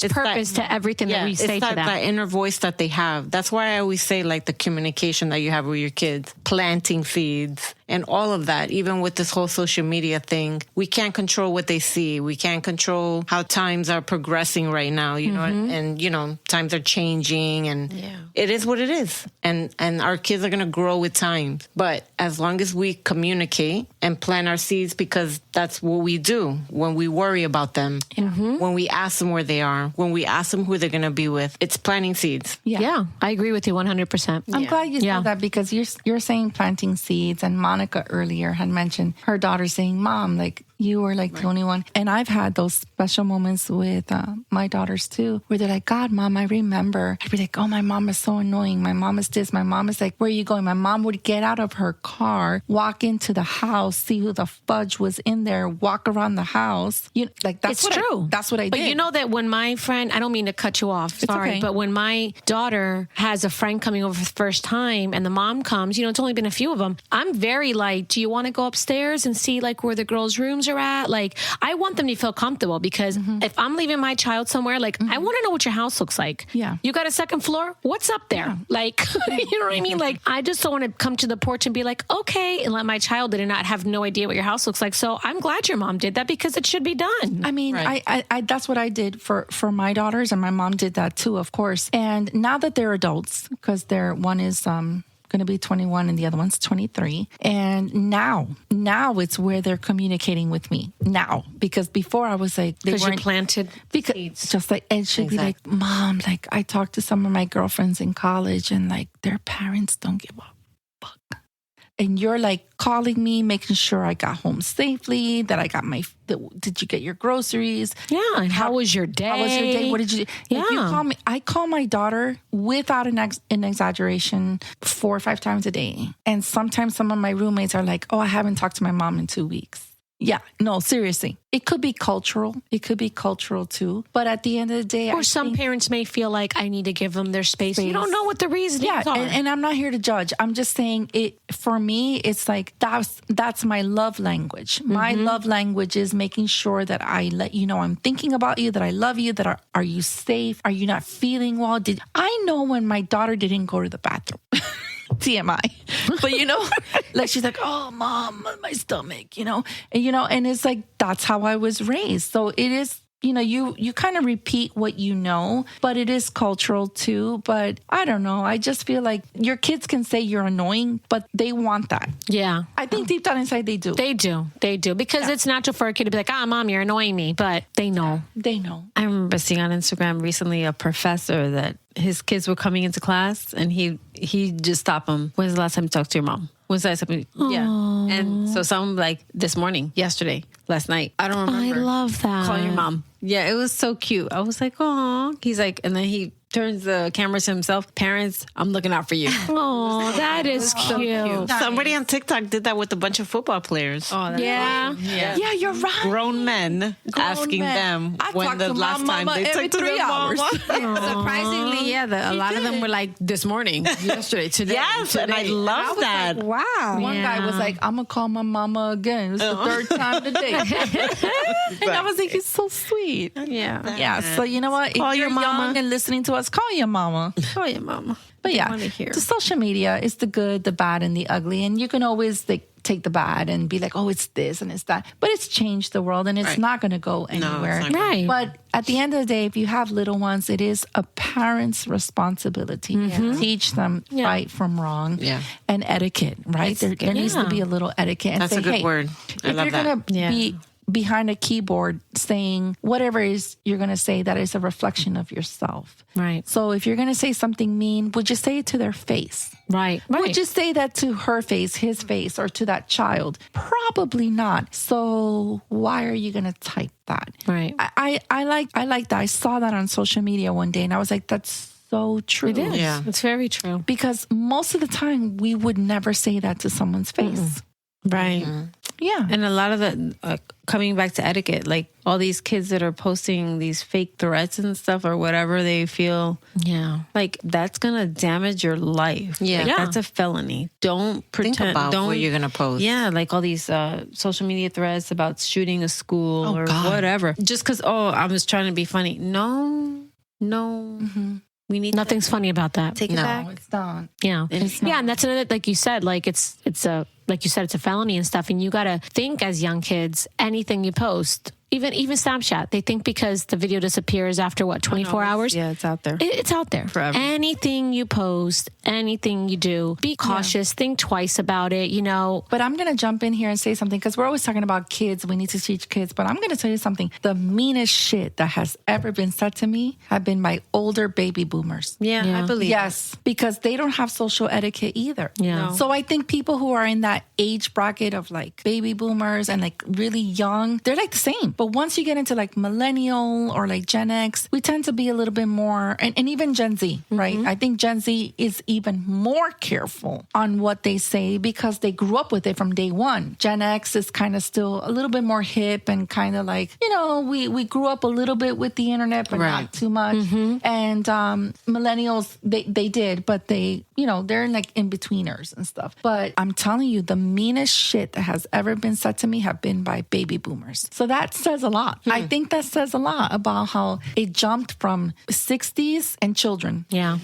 [SPEAKER 3] It's
[SPEAKER 4] purpose to everything that we say
[SPEAKER 3] it's
[SPEAKER 4] to them.
[SPEAKER 3] that inner voice that they have. That's why I always say like the communication that you have with your kids, planting seeds and all of that. Even with this whole social media thing, we can't control what they see. We can't control how times are progressing right now, and times are changing, and it is what it is. And our kids are going to grow with time. But as long as we communicate and plant our seeds, because that's what we do when we worry about them, when we ask them where they are, when we ask them who they're going to be with, it's planting seeds.
[SPEAKER 4] Yeah, I agree with you 100%.
[SPEAKER 1] I'm glad you
[SPEAKER 4] Yeah.
[SPEAKER 1] said that because you're saying planting seeds, and Monica earlier had mentioned her daughter saying, "Mom, like you were like the only one." And I've had those special moments with my daughters too, where they're like, "God, Mom, I remember." I'd be like, "Oh, my mom is so annoying. My mom is this. My mom is like, where are you going?" My mom would get out of her car, walk into the house, see who the fudge was in there, walk around the house. That's
[SPEAKER 4] It's true.
[SPEAKER 1] That's what I did.
[SPEAKER 4] But you know that when my friend, I don't mean to cut you off, sorry,
[SPEAKER 1] okay.
[SPEAKER 4] but when my daughter has a friend coming over for the first time and the mom comes, it's only been a few of them, I'm very like, do you want to go upstairs and see like where the girls' rooms are at? Like, I want them to feel comfortable because if I'm leaving my child somewhere, like, I want to know what your house looks like.
[SPEAKER 1] Yeah.
[SPEAKER 4] You got a second floor? What's up there? Like, you know what I mean? Like, I just don't want to come to the porch and be like, okay, and let my child in and not have no idea what your house looks like. So I'm glad your mom did that because it should be done.
[SPEAKER 1] I mean, I that's what I did for my daughters, and my mom did that too, of course. And now that they're adults, because one is going to be 21 and the other one's 23, and now it's where they're communicating with me now, because before I was like, they
[SPEAKER 4] Because you
[SPEAKER 1] weren't
[SPEAKER 4] planted
[SPEAKER 1] because
[SPEAKER 4] seeds.
[SPEAKER 1] just like, and she'd be like, "Mom, like I talked to some of my girlfriends in college, and like their parents don't give a fuck." And you're like calling me, making sure I got home safely, that I got did you get your groceries?
[SPEAKER 4] Yeah. And how was your day?
[SPEAKER 1] How was your day? What did you do?
[SPEAKER 4] Yeah.
[SPEAKER 1] If you call me, I call my daughter without an exaggeration 4 or 5 times a day. And sometimes some of my roommates are like, "Oh, I haven't talked to my mom in 2 weeks." Yeah, no, seriously. It could be cultural. It could be cultural too. But at the end of the day,
[SPEAKER 4] Or some parents may feel like I need to give them their space. You don't know what the reasons are.
[SPEAKER 1] and I'm not here to judge. I'm just saying it. For me, it's like that's my love language. My love language is making sure that I let you know I'm thinking about you, that I love you, that are you safe? Are you not feeling well? I know when my daughter didn't go to the bathroom? TMI. But like she's like, "Oh, Mom, my stomach," and it's like, that's how I was raised. So it is, you kind of repeat what you know, but it is cultural too. But I don't know. I just feel like your kids can say you're annoying, but they want that.
[SPEAKER 4] Yeah.
[SPEAKER 1] I think deep down inside they do.
[SPEAKER 4] They do. Because it's natural for a kid to be like, Mom, you're annoying me. But they know.
[SPEAKER 1] They know.
[SPEAKER 2] I remember seeing on Instagram recently a professor that his kids were coming into class and he just stopped them. When's the last time you talked to your mom? When's the last time? Yeah. And so some like this morning, yesterday, last night. I don't remember.
[SPEAKER 4] I love that.
[SPEAKER 2] Call your mom. Yeah, it was so cute. I was like, "Oh." He's like, and then he turns the camera to himself. "Parents, I'm looking out for you."
[SPEAKER 4] Oh, that is cute.
[SPEAKER 3] Somebody on TikTok did that with a bunch of football players.
[SPEAKER 2] Oh, that's
[SPEAKER 4] Yeah.
[SPEAKER 1] Yeah, you're right.
[SPEAKER 3] Grown men asking them
[SPEAKER 1] I
[SPEAKER 3] when
[SPEAKER 1] talk
[SPEAKER 3] the
[SPEAKER 1] to
[SPEAKER 3] last
[SPEAKER 1] my
[SPEAKER 3] time
[SPEAKER 1] mama
[SPEAKER 3] they
[SPEAKER 1] every
[SPEAKER 3] talked to
[SPEAKER 1] 3
[SPEAKER 3] their
[SPEAKER 1] hours.
[SPEAKER 3] mama.
[SPEAKER 2] surprisingly, a lot of them were like this morning, yesterday, today.
[SPEAKER 3] Yes, and I
[SPEAKER 2] today.
[SPEAKER 3] love that.
[SPEAKER 1] Wow. One guy was like, "I'm going to call my mama again. This is the 3rd time today." And I was like, "It's so sweet."
[SPEAKER 2] Yeah.
[SPEAKER 1] Yeah. So you know what? If
[SPEAKER 3] Call
[SPEAKER 1] you're
[SPEAKER 3] your mama.
[SPEAKER 1] young and listening to us, call your mama.
[SPEAKER 2] Oh, yeah, mama.
[SPEAKER 1] But yeah,
[SPEAKER 2] wanna hear.
[SPEAKER 1] the social media is the good, the bad, and the ugly. And you can always take the bad and be like, "Oh, it's this and it's that." But it's changed the world, and it's not going to go anywhere.
[SPEAKER 3] not gonna.
[SPEAKER 4] Right.
[SPEAKER 1] But at the end of the day, if you have little ones, it is a parent's responsibility to teach them right from wrong and etiquette, right? There needs to be a little etiquette. And
[SPEAKER 3] That's
[SPEAKER 1] say,
[SPEAKER 3] a good
[SPEAKER 1] "Hey,
[SPEAKER 3] word. I
[SPEAKER 1] if
[SPEAKER 3] love
[SPEAKER 1] you're
[SPEAKER 3] that.
[SPEAKER 1] going to be behind a keyboard saying whatever it is you're going to say, that is a reflection of yourself."
[SPEAKER 4] Right.
[SPEAKER 1] So if you're going to say something mean, would you say it to their face?
[SPEAKER 4] Right.
[SPEAKER 1] Would you say that to her face, his face, or to that child? Probably not. So why are you going to type that?
[SPEAKER 4] Right.
[SPEAKER 1] I like that. I saw that on social media one day, and I was like, that's so true.
[SPEAKER 2] It is.
[SPEAKER 3] Yeah.
[SPEAKER 2] It's very true.
[SPEAKER 1] Because most of the time, we would never say that to someone's face.
[SPEAKER 2] Right.
[SPEAKER 1] Yeah.
[SPEAKER 2] And a lot of the, coming back to etiquette, like all these kids that are posting these fake threats and stuff or whatever they feel,
[SPEAKER 4] Yeah.
[SPEAKER 2] like that's going to damage your life.
[SPEAKER 3] Yeah.
[SPEAKER 2] Like,
[SPEAKER 4] Yeah.
[SPEAKER 2] that's a felony. Don't pretend.
[SPEAKER 3] Think about
[SPEAKER 2] don't,
[SPEAKER 3] what you're going to post.
[SPEAKER 2] Yeah, like all these social media threats about shooting a school or
[SPEAKER 1] God.
[SPEAKER 2] whatever. Just because, I was trying to be funny. No. We need
[SPEAKER 4] Nothing's funny about that.
[SPEAKER 2] to take it
[SPEAKER 3] No.
[SPEAKER 2] back.
[SPEAKER 1] No, it's not.
[SPEAKER 4] Yeah.
[SPEAKER 1] It's
[SPEAKER 4] Yeah.
[SPEAKER 1] not.
[SPEAKER 4] And that's another, like you said, like it's a, like you said, it's a felony and stuff. And you got to think as young kids, anything you post, even Snapchat, they think because the video disappears after 24 hours.
[SPEAKER 2] Yeah, it's out there.
[SPEAKER 4] It's out there.
[SPEAKER 2] Forever.
[SPEAKER 4] Anything you post, anything you do, be cautious, think twice about it, you know.
[SPEAKER 1] But I'm going to jump in here and say something because we're always talking about kids. We need to teach kids. But I'm going to tell you something. The meanest shit that has ever been said to me have been my older baby boomers.
[SPEAKER 2] Yeah, I believe.
[SPEAKER 1] Yes, because they don't have social etiquette either.
[SPEAKER 4] Yeah.
[SPEAKER 2] No.
[SPEAKER 1] So I think people who are in that age bracket of like baby boomers and like really young, they're like the same. But once you get into like millennial or like Gen X, we tend to be a little bit more, and even Gen Z, right? I think Gen Z is even more careful on what they say because they grew up with it from day one. Gen X is kind of still a little bit more hip and kind of like, you know, we grew up a little bit with the internet, but
[SPEAKER 3] Right.
[SPEAKER 1] not too much. And millennials, they did, but they, you know, they're like in-betweeners and stuff. But I'm telling you, the meanest shit that has ever been said to me have been by baby boomers. So that says a lot. I think that says a lot about how it jumped from 60s and children.
[SPEAKER 4] Yeah.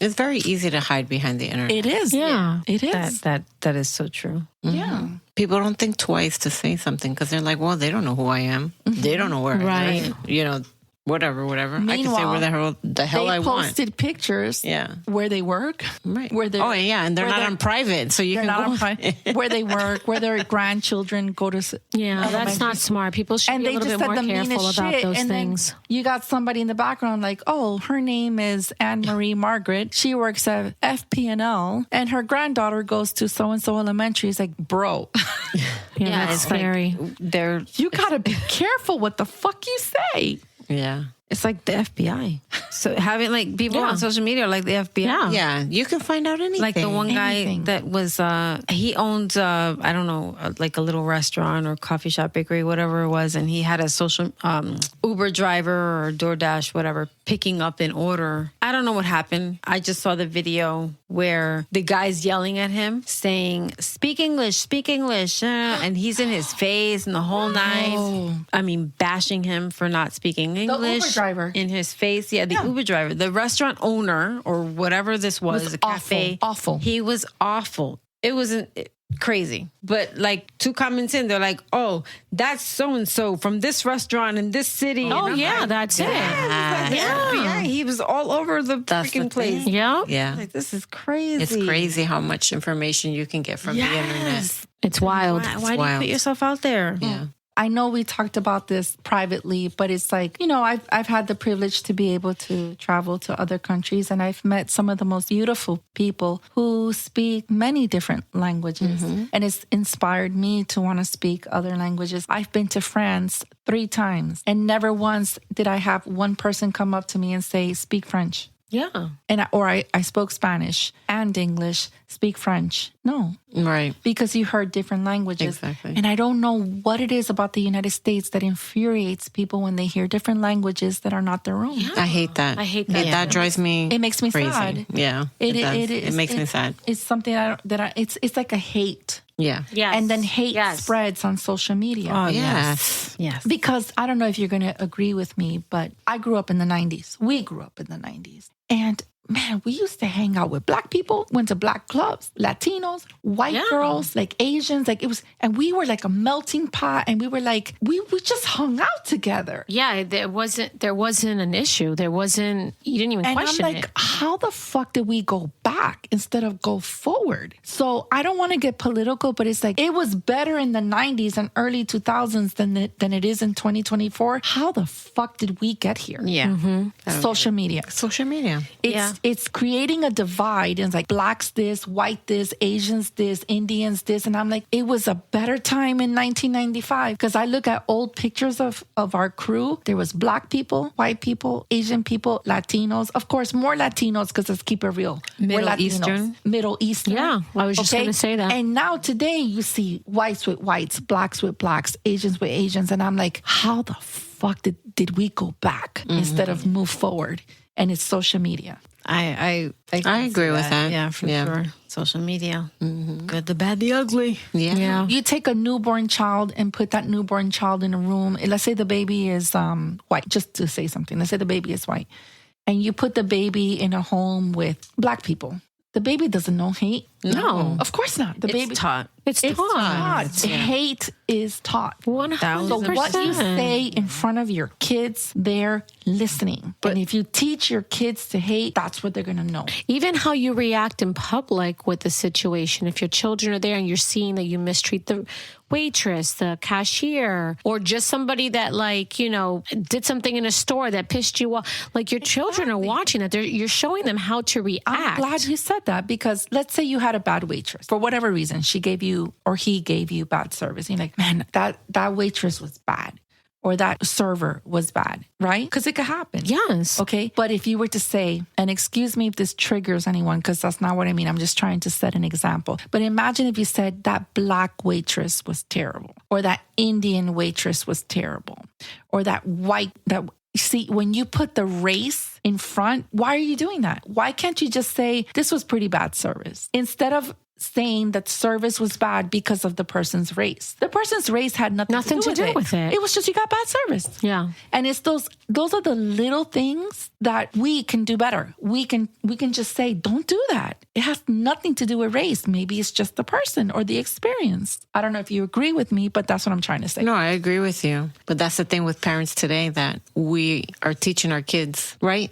[SPEAKER 3] It's very easy to hide behind the internet.
[SPEAKER 1] It is.
[SPEAKER 4] Yeah.
[SPEAKER 1] It is.
[SPEAKER 2] That is so true.
[SPEAKER 1] Yeah.
[SPEAKER 3] People don't think twice to say something because they're like, well, they don't know who I am. They don't know where I
[SPEAKER 4] Right.
[SPEAKER 3] live. You know, whatever. I can say
[SPEAKER 1] Meanwhile,
[SPEAKER 3] where the hell
[SPEAKER 1] They
[SPEAKER 3] I want.
[SPEAKER 1] posted pictures
[SPEAKER 3] Yeah.
[SPEAKER 1] where they work.
[SPEAKER 3] Right.
[SPEAKER 1] Where they're,
[SPEAKER 3] Oh, yeah. And they're
[SPEAKER 1] where
[SPEAKER 3] not
[SPEAKER 1] they're-
[SPEAKER 3] on private. So you
[SPEAKER 1] They're
[SPEAKER 3] can
[SPEAKER 1] not
[SPEAKER 3] go.
[SPEAKER 1] on pri- where they work, where their grandchildren go to.
[SPEAKER 4] Yeah. That's not smart. People should
[SPEAKER 1] And
[SPEAKER 4] be a
[SPEAKER 1] they
[SPEAKER 4] little
[SPEAKER 1] just
[SPEAKER 4] bit
[SPEAKER 1] said
[SPEAKER 4] more
[SPEAKER 1] the
[SPEAKER 4] careful
[SPEAKER 1] meanest
[SPEAKER 4] about
[SPEAKER 1] shit.
[SPEAKER 4] those
[SPEAKER 1] And
[SPEAKER 4] things.
[SPEAKER 1] then you got somebody in the background like, oh, her name is Anne Marie Margaret. She works at FP&L, and her granddaughter goes to so and so elementary. It's like, bro,
[SPEAKER 4] Yeah, that's scary.
[SPEAKER 2] They're
[SPEAKER 1] you gotta be careful what the fuck you say.
[SPEAKER 3] Yeah.
[SPEAKER 2] It's like the FBI. So having like people
[SPEAKER 4] Yeah.
[SPEAKER 2] on social media are like the FBI.
[SPEAKER 4] Yeah.
[SPEAKER 3] Yeah. You can find out anything.
[SPEAKER 2] Like the one guy
[SPEAKER 1] Anything.
[SPEAKER 2] that was, he owns, I don't know, like a little restaurant or coffee shop, bakery, whatever it was. And he had a social Uber driver or DoorDash, whatever, picking up an order. I don't know what happened. I just saw the video where the guy's yelling at him saying, speak English, and he's in his face and the whole nine. I mean, bashing him for not speaking English.
[SPEAKER 1] Uber driver.
[SPEAKER 2] In his face. Yeah, the Uber driver. The restaurant owner or whatever this was a cafe.
[SPEAKER 1] awful.
[SPEAKER 2] He was awful. It wasn't crazy. But like 2 comments in, they're like, oh, that's so-and-so from this restaurant in this city. And
[SPEAKER 4] Oh,
[SPEAKER 2] I'm
[SPEAKER 4] yeah,
[SPEAKER 2] like,
[SPEAKER 4] that's it.
[SPEAKER 2] yeah.
[SPEAKER 4] Yeah.
[SPEAKER 2] He was all over the
[SPEAKER 3] That's the
[SPEAKER 2] freaking place.
[SPEAKER 3] thing.
[SPEAKER 4] Yeah.
[SPEAKER 3] Yeah.
[SPEAKER 2] Like, this is crazy.
[SPEAKER 3] It's crazy how much information you can get from the internet.
[SPEAKER 4] It's wild.
[SPEAKER 2] Why do you
[SPEAKER 3] wild.
[SPEAKER 2] put yourself out there?
[SPEAKER 3] Yeah.
[SPEAKER 1] I know we talked about this privately, but it's like, you know, I've had the privilege to be able to travel to other countries, and I've met some of the most beautiful people who speak many different languages. And it's inspired me to want to speak other languages. I've been to France 3 times, and never once did I have one person come up to me and say, speak French.
[SPEAKER 2] Yeah.
[SPEAKER 1] And I spoke Spanish and English, speak French. No,
[SPEAKER 3] Right.
[SPEAKER 1] because you heard different languages.
[SPEAKER 3] Exactly.
[SPEAKER 1] And I don't know what it is about the United States that infuriates people when they hear different languages that are not their own.
[SPEAKER 3] I hate that.
[SPEAKER 4] I hate that.
[SPEAKER 3] That drives me
[SPEAKER 1] It makes me
[SPEAKER 3] crazy.
[SPEAKER 1] sad.
[SPEAKER 3] Yeah. It does. It makes me sad.
[SPEAKER 1] It's something it's like a hate.
[SPEAKER 3] Yeah.
[SPEAKER 4] Yes.
[SPEAKER 1] And then hate
[SPEAKER 4] Yes.
[SPEAKER 1] spreads on social media.
[SPEAKER 2] Oh,
[SPEAKER 3] Yes.
[SPEAKER 2] Yes.
[SPEAKER 1] Because I don't know if you're going to agree with me, but I grew up in the 90s. We grew up in the 90s. And man, we used to hang out with Black people, went to Black clubs, Latinos, white
[SPEAKER 4] Yeah.
[SPEAKER 1] girls, like Asians, like it was, and we were like a melting pot, and we were like, we just hung out together.
[SPEAKER 4] Yeah, there wasn't an issue. You didn't even
[SPEAKER 1] And
[SPEAKER 4] question
[SPEAKER 1] I'm like,
[SPEAKER 4] it.
[SPEAKER 1] how the fuck did we go back instead of go forward? So I don't want to get political, but it's like, it was better in the 90s and early 2000s than it is in 2024. How the fuck did we get here?
[SPEAKER 3] Yeah.
[SPEAKER 1] Social media.
[SPEAKER 3] Social media.
[SPEAKER 1] It's
[SPEAKER 2] Yeah.
[SPEAKER 1] it's creating a divide. And it's like blacks this, white this, Asians this, Indians this. And I'm like, it was a better time in 1995 because I look at old pictures of our crew. There was black people, white people, Asian people, Latinos. Of course, more Latinos because let's keep it real. We're
[SPEAKER 2] Middle
[SPEAKER 1] Latinos.
[SPEAKER 2] Eastern.
[SPEAKER 1] Middle Eastern.
[SPEAKER 4] Yeah, I was just gonna say that.
[SPEAKER 1] And now today you see whites with whites, blacks with blacks, Asians with Asians. And I'm like, how the fuck did we go back instead of move forward? And it's social media.
[SPEAKER 2] I
[SPEAKER 3] agree with that.
[SPEAKER 2] Yeah, for sure. Social media. Good, the bad, the ugly.
[SPEAKER 3] Yeah.
[SPEAKER 1] You take a newborn child and put that newborn child in a room. Let's say the baby is white, just to say something. Let's say the baby is white. And you put the baby in a home with black people. The baby doesn't know hate.
[SPEAKER 4] No.
[SPEAKER 1] Of course not. The baby
[SPEAKER 2] taught.
[SPEAKER 4] It's taught.
[SPEAKER 1] Hate is taught.
[SPEAKER 4] 100%.
[SPEAKER 1] So what you say in front of your kids, they're listening. And if you teach your kids to hate, that's what they're going to know.
[SPEAKER 4] Even how you react in public with the situation. If your children are there and you're seeing that you mistreat the waitress, the cashier, or just somebody that did something in a store that pissed you off, like your children are watching that. You're showing them how to react.
[SPEAKER 1] I'm glad you said that because let's say you had a bad waitress. For whatever reason, she gave you or he gave you bad service. You're like, man, that waitress was bad. Or that server was bad, right? Because it could happen.
[SPEAKER 4] Yes.
[SPEAKER 1] Okay. But if you were to say, and excuse me if this triggers anyone, because that's not what I mean. I'm just trying to set an example. But imagine if you said that black waitress was terrible, or that Indian waitress was terrible, or that white, see, when you put the race in front, why are you doing that? Why can't you just say, this was pretty bad service? Instead of saying that service was bad because of the person's race. The person's race had nothing to do with it. It was just you got bad service.
[SPEAKER 4] Yeah.
[SPEAKER 1] And it's those are the little things that we can do better. We can just say, don't do that. It has nothing to do with race. Maybe it's just the person or the experience. I don't know if you agree with me, but that's what I'm trying to say.
[SPEAKER 3] No, I agree with you. But that's the thing with parents today, that we are teaching our kids, right?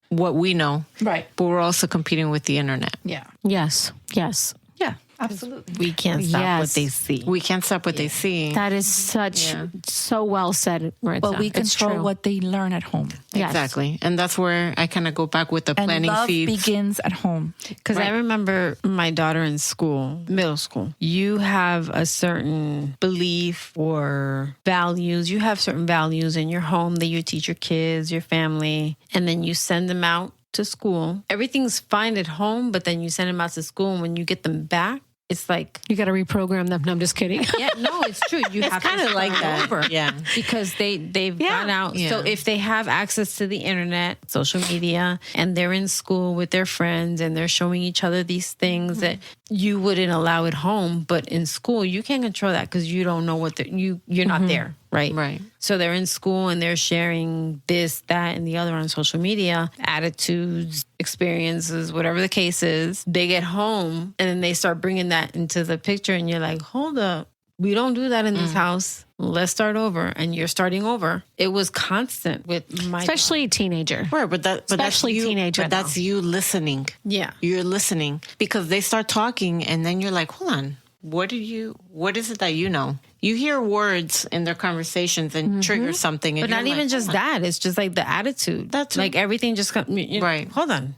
[SPEAKER 3] What we know.
[SPEAKER 1] Right.
[SPEAKER 3] But we're also competing with the internet.
[SPEAKER 1] Yeah.
[SPEAKER 4] Yes.
[SPEAKER 1] Yeah, absolutely.
[SPEAKER 2] We can't stop what they see.
[SPEAKER 3] We can't stop what they see.
[SPEAKER 4] That is so well said, Maritza.
[SPEAKER 1] But we
[SPEAKER 4] It's
[SPEAKER 1] control
[SPEAKER 4] true.
[SPEAKER 1] what they learn at home.
[SPEAKER 4] Yes.
[SPEAKER 3] Exactly. And that's where I kind of go back with the
[SPEAKER 1] And
[SPEAKER 3] planting
[SPEAKER 1] love
[SPEAKER 3] seeds.
[SPEAKER 1] begins at home.
[SPEAKER 2] Because I remember my daughter in school, middle school, you have a certain belief or values. You have certain values in your home that you teach your kids, your family, and then you send them out to school. Everything's fine at home, but then you send them out to school, and when you get them back, it's like,
[SPEAKER 4] You got to reprogram them. No, I'm just kidding.
[SPEAKER 2] yeah, no, it's true. You have
[SPEAKER 3] kind
[SPEAKER 2] to
[SPEAKER 3] of like
[SPEAKER 2] start
[SPEAKER 3] that.
[SPEAKER 2] over.
[SPEAKER 3] Yeah.
[SPEAKER 2] Because they've gone out.
[SPEAKER 3] Yeah.
[SPEAKER 2] So if they have access to the internet, social media, and they're in school with their friends and they're showing each other these things that you wouldn't allow at home, but in school you can't control that because you don't know what you're not there, right?
[SPEAKER 3] Right.
[SPEAKER 2] So they're in school and they're sharing this, that, and the other on social media, attitudes, experiences, whatever the case is. They get home and then they start bringing that into the picture, and you're like, hold up. We don't do that in this house. Let's start over. And you're starting over. It was constant with my
[SPEAKER 4] Especially a teenager.
[SPEAKER 3] Right, but that's
[SPEAKER 4] Especially
[SPEAKER 3] you,
[SPEAKER 4] teenager
[SPEAKER 3] But that's you listening.
[SPEAKER 2] Yeah.
[SPEAKER 3] You're listening because they start talking, and then you're like, hold on. What is it that you know? You hear words in their conversations and trigger something. And
[SPEAKER 2] But not
[SPEAKER 3] you're
[SPEAKER 2] even
[SPEAKER 3] like,
[SPEAKER 2] just
[SPEAKER 3] hold on.
[SPEAKER 2] that. It's just like the attitude.
[SPEAKER 3] That's
[SPEAKER 2] like everything just comes.
[SPEAKER 3] Right.
[SPEAKER 2] Hold on.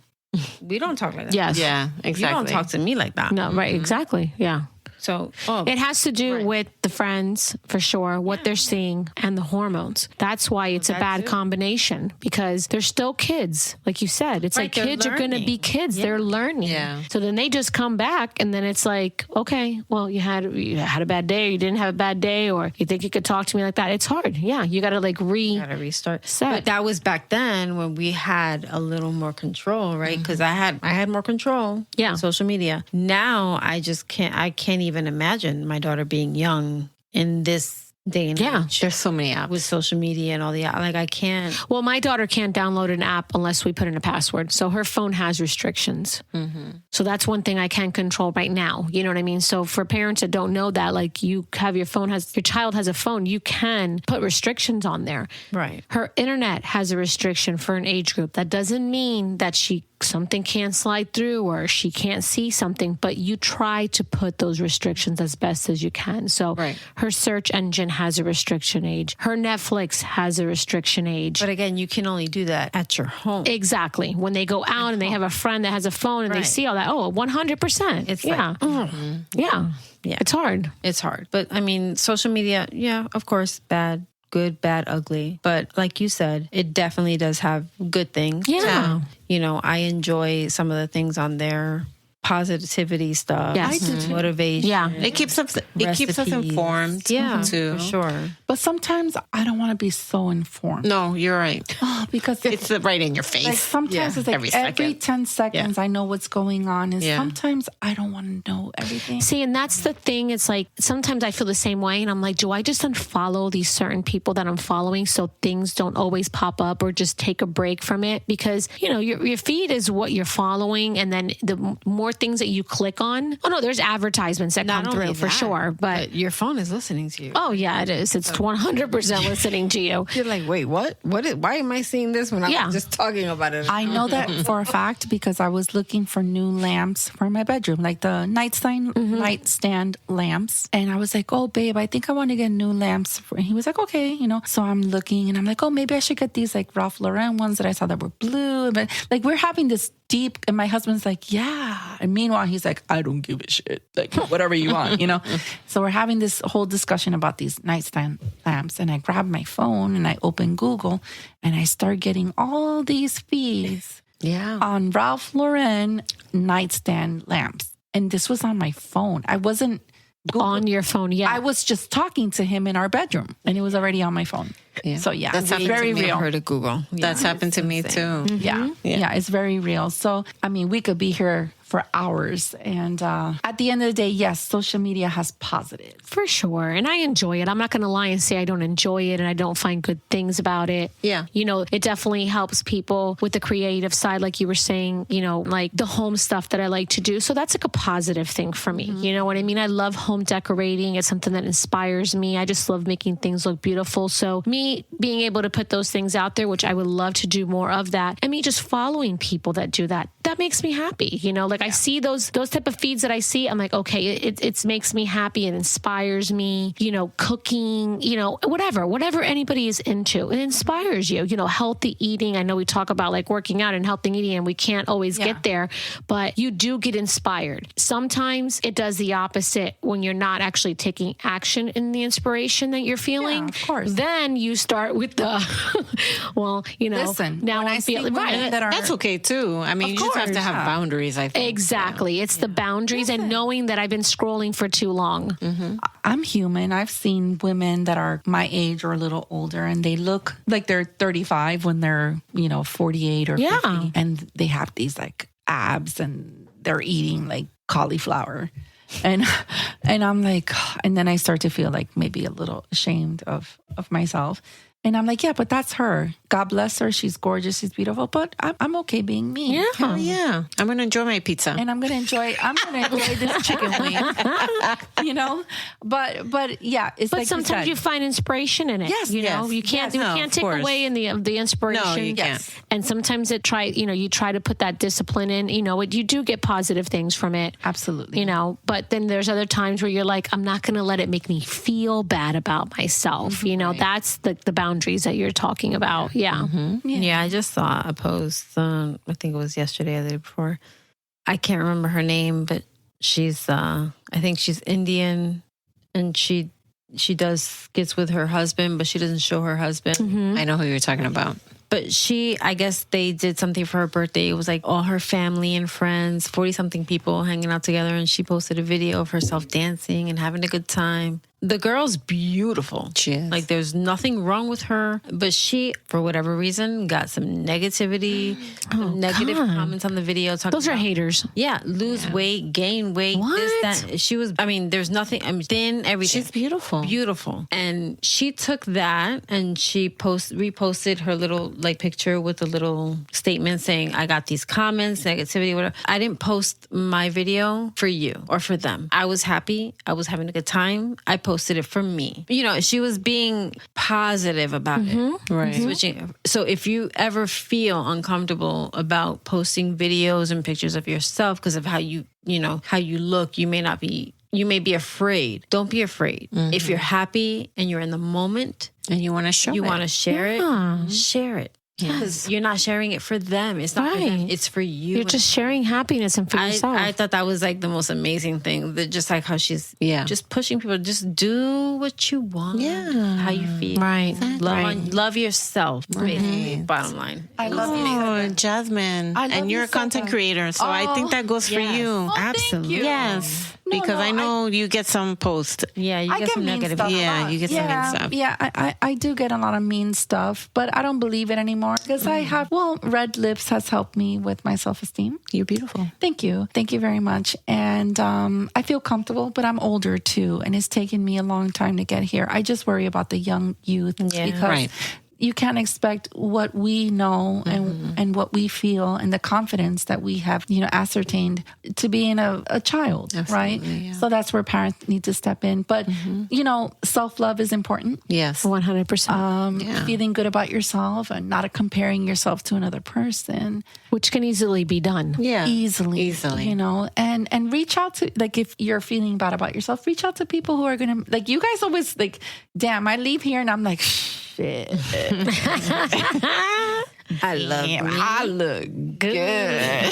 [SPEAKER 2] We don't talk like that.
[SPEAKER 4] Yes.
[SPEAKER 3] Yeah,
[SPEAKER 2] You
[SPEAKER 3] exactly.
[SPEAKER 2] don't talk to me like that.
[SPEAKER 4] No, right. Exactly. Yeah.
[SPEAKER 2] So
[SPEAKER 4] It has to do with the friends, for sure, what they're seeing, and the hormones. That's why it's a bad combination, because they're still kids. Like you said, it's
[SPEAKER 2] Right,
[SPEAKER 4] like
[SPEAKER 2] they're
[SPEAKER 4] kids are going to be
[SPEAKER 2] learning.
[SPEAKER 4] kids. They're learning.
[SPEAKER 3] Yeah.
[SPEAKER 4] So then they just come back, and then it's like, okay, well, you had a bad day, or you didn't have a bad day, or you think you could talk to me like that. It's hard. Yeah. You got to
[SPEAKER 2] gotta restart.
[SPEAKER 4] Set.
[SPEAKER 2] But that was back then when we had a little more control, right? Because I had more control.
[SPEAKER 4] Yeah.
[SPEAKER 2] On social media. Now I can't even imagine my daughter being young in this day and age.
[SPEAKER 3] There's so many apps.
[SPEAKER 2] With social media and all the I can't.
[SPEAKER 4] Well, my daughter can't download an app unless we put in a password. So her phone has restrictions. So that's one thing I can't control right now. You know what I mean? So for parents that don't know that, like your child has a phone, you can put restrictions on there.
[SPEAKER 2] Right.
[SPEAKER 4] Her internet has a restriction for an age group. That doesn't mean that she something can't slide through or she can't see something, but you try to put those restrictions as best as you can. So her search engine has a restriction age. Her Netflix has a restriction age.
[SPEAKER 2] But again, you can only do that at your home.
[SPEAKER 4] Exactly. When they go out and they have a friend that has a phone and they see all that, 100%.
[SPEAKER 2] It's
[SPEAKER 4] yeah. Yeah. It's hard.
[SPEAKER 2] It's hard. But I mean, social media, yeah, of course, bad, good, bad, ugly. But like you said, it definitely does have good things.
[SPEAKER 4] Yeah.
[SPEAKER 2] You know, I enjoy some of the things on there. Positivity stuff.
[SPEAKER 4] Yes. I do
[SPEAKER 1] too.
[SPEAKER 2] Motivation.
[SPEAKER 4] Yeah.
[SPEAKER 3] It keeps us informed.
[SPEAKER 2] Yeah,
[SPEAKER 3] too.
[SPEAKER 2] for sure.
[SPEAKER 1] But sometimes I don't want to be so informed.
[SPEAKER 3] No, you're right.
[SPEAKER 1] Because
[SPEAKER 3] It's right in your face.
[SPEAKER 1] like sometimes it's like
[SPEAKER 3] Every
[SPEAKER 1] every
[SPEAKER 3] second.
[SPEAKER 1] 10 seconds I know what's going on. And
[SPEAKER 3] Yeah.
[SPEAKER 1] sometimes I don't want to know everything.
[SPEAKER 4] See, and that's the thing. It's like sometimes I feel the same way, and I'm like, do I just unfollow these certain people that I'm following so things don't always pop up, or just take a break from it? Because your feed is what you're following, and then the more things that you click on, there's advertisements that
[SPEAKER 2] Not
[SPEAKER 4] come
[SPEAKER 2] only
[SPEAKER 4] through for
[SPEAKER 2] that,
[SPEAKER 4] sure. But
[SPEAKER 2] your phone is listening to you.
[SPEAKER 4] oh yeah, it is. It's 100% listening to you.
[SPEAKER 2] You're like, wait, what? Why am I seeing this when I'm just talking about it?
[SPEAKER 1] I know that for a fact because I was looking for new lamps for my bedroom, like the nightstand lamps. And I was like, oh, babe, I think I want to get new lamps. And he was like, okay, So I'm looking and I'm like, oh, maybe I should get these like Ralph Lauren ones that I saw that were blue. But like we're having this deep, and my husband's like, yeah. And meanwhile, he's like, I don't give a shit. Like whatever you want, So we're having this whole discussion about these nightstand lamps. And I grab my phone and I open Google and I start getting all these feeds on Ralph Lauren nightstand lamps. And this was on my phone. I wasn't
[SPEAKER 4] on your phone. Yeah.
[SPEAKER 1] I was just talking to him in our bedroom and it was already on my phone.
[SPEAKER 3] Yeah.
[SPEAKER 1] So yeah,
[SPEAKER 3] That's
[SPEAKER 1] it's very real.
[SPEAKER 2] Her to Google.
[SPEAKER 3] That's happened to me too.
[SPEAKER 1] Yeah. Yeah, it's very real. So, I mean, we could be here for hours. And at the end of the day, yes, social media has positives.
[SPEAKER 4] For sure. And I enjoy it. I'm not going to lie and say I don't enjoy it and I don't find good things about it.
[SPEAKER 3] Yeah.
[SPEAKER 4] It definitely helps people with the creative side, like you were saying, like the home stuff that I like to do. So that's like a positive thing for me. You know what I mean? I love home decorating. It's something that inspires me. I just love making things look beautiful. So me being able to put those things out there, which I would love to do more of that, and me just following people that do that, that makes me happy. Like I see those type of feeds that I see. I'm like, okay, it makes me happy. It inspires me, cooking, whatever anybody is into, it inspires you, healthy eating. I know we talk about like working out and healthy eating and we can't always get there, but you do get inspired. Sometimes it does the opposite when you're not actually taking action in the inspiration that you're feeling.
[SPEAKER 1] Yeah, of course.
[SPEAKER 4] Then you start with the,
[SPEAKER 1] Listen,
[SPEAKER 4] now
[SPEAKER 1] when
[SPEAKER 4] I'm
[SPEAKER 1] I see
[SPEAKER 4] feeling
[SPEAKER 1] women
[SPEAKER 4] right.
[SPEAKER 1] that are,
[SPEAKER 3] That's okay too. I mean, you just have to have boundaries, I think.
[SPEAKER 4] Exactly. It's the boundaries and knowing that I've been scrolling for too long.
[SPEAKER 1] I'm human. I've seen women that are my age or a little older and they look like they're 35 when they're, 48 or 50. And they have these like abs and they're eating like cauliflower. And I'm like, and then I start to feel like maybe a little ashamed of myself. And I'm like, yeah, but that's her. God bless her. She's gorgeous. She's beautiful. But I'm okay being me.
[SPEAKER 4] Yeah.
[SPEAKER 3] Hell yeah. I'm going to enjoy my pizza.
[SPEAKER 1] And I'm gonna enjoy this chicken wing. But yeah, it's
[SPEAKER 4] But
[SPEAKER 1] like
[SPEAKER 4] sometimes you find inspiration in it.
[SPEAKER 1] Yes,
[SPEAKER 4] you
[SPEAKER 3] yes.
[SPEAKER 4] can't
[SPEAKER 3] No,
[SPEAKER 4] take
[SPEAKER 3] of course.
[SPEAKER 4] away in the inspiration.
[SPEAKER 3] No, you can't.
[SPEAKER 4] And sometimes you try to put that discipline in. You do get positive things from it.
[SPEAKER 1] Absolutely.
[SPEAKER 4] But then there's other times where you're like, I'm not going to let it make me feel bad about myself. That's the boundaries that you're talking about. Yeah.
[SPEAKER 2] Yeah, I just saw a post. I think it was yesterday or the day before. I can't remember her name, but she's I think she's Indian, and she does skits with her husband, but she doesn't show her husband.
[SPEAKER 3] I know who you're talking about.
[SPEAKER 2] But I guess they did something for her birthday. It was like all her family and friends, 40-something people hanging out together. And she posted a video of herself dancing and having a good time. The girl's beautiful.
[SPEAKER 3] She is.
[SPEAKER 2] Like, there's nothing wrong with her. But she, for whatever reason, got some negativity, negative comments on the video.
[SPEAKER 4] Those are haters.
[SPEAKER 2] Yeah, lose weight, gain weight, this, that. She was, there's nothing, thin, everything.
[SPEAKER 3] She's beautiful.
[SPEAKER 2] Beautiful. And she took that and she reposted her little picture with a little statement saying, I got these comments, negativity, whatever. I didn't post my video for you or for them. I was happy. I was having a good time. I posted posted it for me. You know, she was being positive about it.
[SPEAKER 3] Right.
[SPEAKER 2] Switching. So if you ever feel uncomfortable about posting videos and pictures of yourself because of how you look, you may be afraid. Don't be afraid. If you're happy and you're in the moment
[SPEAKER 3] And you want to show
[SPEAKER 2] you
[SPEAKER 3] it.
[SPEAKER 2] want to share it, share it. Because you're not sharing it for them. It's not for them.
[SPEAKER 4] Right.
[SPEAKER 2] It's for you.
[SPEAKER 4] You're just sharing happiness and for yourself.
[SPEAKER 2] I thought that was like the most amazing thing. That just like how she's just pushing people. Just do what you want.
[SPEAKER 3] Yeah.
[SPEAKER 2] How you feel.
[SPEAKER 4] Right.
[SPEAKER 2] Love yourself. Basically, bottom line.
[SPEAKER 1] I love you.
[SPEAKER 3] Oh, Jasmine.
[SPEAKER 1] I love
[SPEAKER 3] And you're
[SPEAKER 1] you
[SPEAKER 3] a
[SPEAKER 1] so
[SPEAKER 3] content
[SPEAKER 1] much.
[SPEAKER 3] creator. So I think that goes for you.
[SPEAKER 2] Absolutely.
[SPEAKER 3] Yes. Because I know you get some posts.
[SPEAKER 2] Yeah, you
[SPEAKER 1] I
[SPEAKER 2] get
[SPEAKER 1] get
[SPEAKER 2] some
[SPEAKER 1] mean
[SPEAKER 2] negative.
[SPEAKER 1] stuff.
[SPEAKER 3] Yeah, you get some mean stuff.
[SPEAKER 1] Yeah, I do get a lot of mean stuff, but I don't believe it anymore because I have, Red Lips has helped me with my self-esteem.
[SPEAKER 3] You're beautiful.
[SPEAKER 1] Thank you. Thank you very much. And I feel comfortable, but I'm older too. And it's taken me a long time to get here. I just worry about the young youth because
[SPEAKER 3] Right.
[SPEAKER 1] you can't expect what we know and what we feel and the confidence that we have, ascertained to being a child, right?
[SPEAKER 3] yeah.
[SPEAKER 1] So that's where parents need to step in. But, self-love is important.
[SPEAKER 3] Yes.
[SPEAKER 4] 100%.
[SPEAKER 1] Feeling good about yourself and not comparing yourself to another person.
[SPEAKER 4] Which can easily be done.
[SPEAKER 3] Yeah.
[SPEAKER 1] Easily, and reach out to, like, if you're feeling bad about yourself, reach out to people who are gonna, like, you guys always, like, damn, I leave here and I'm like, shit. I love me. I look good.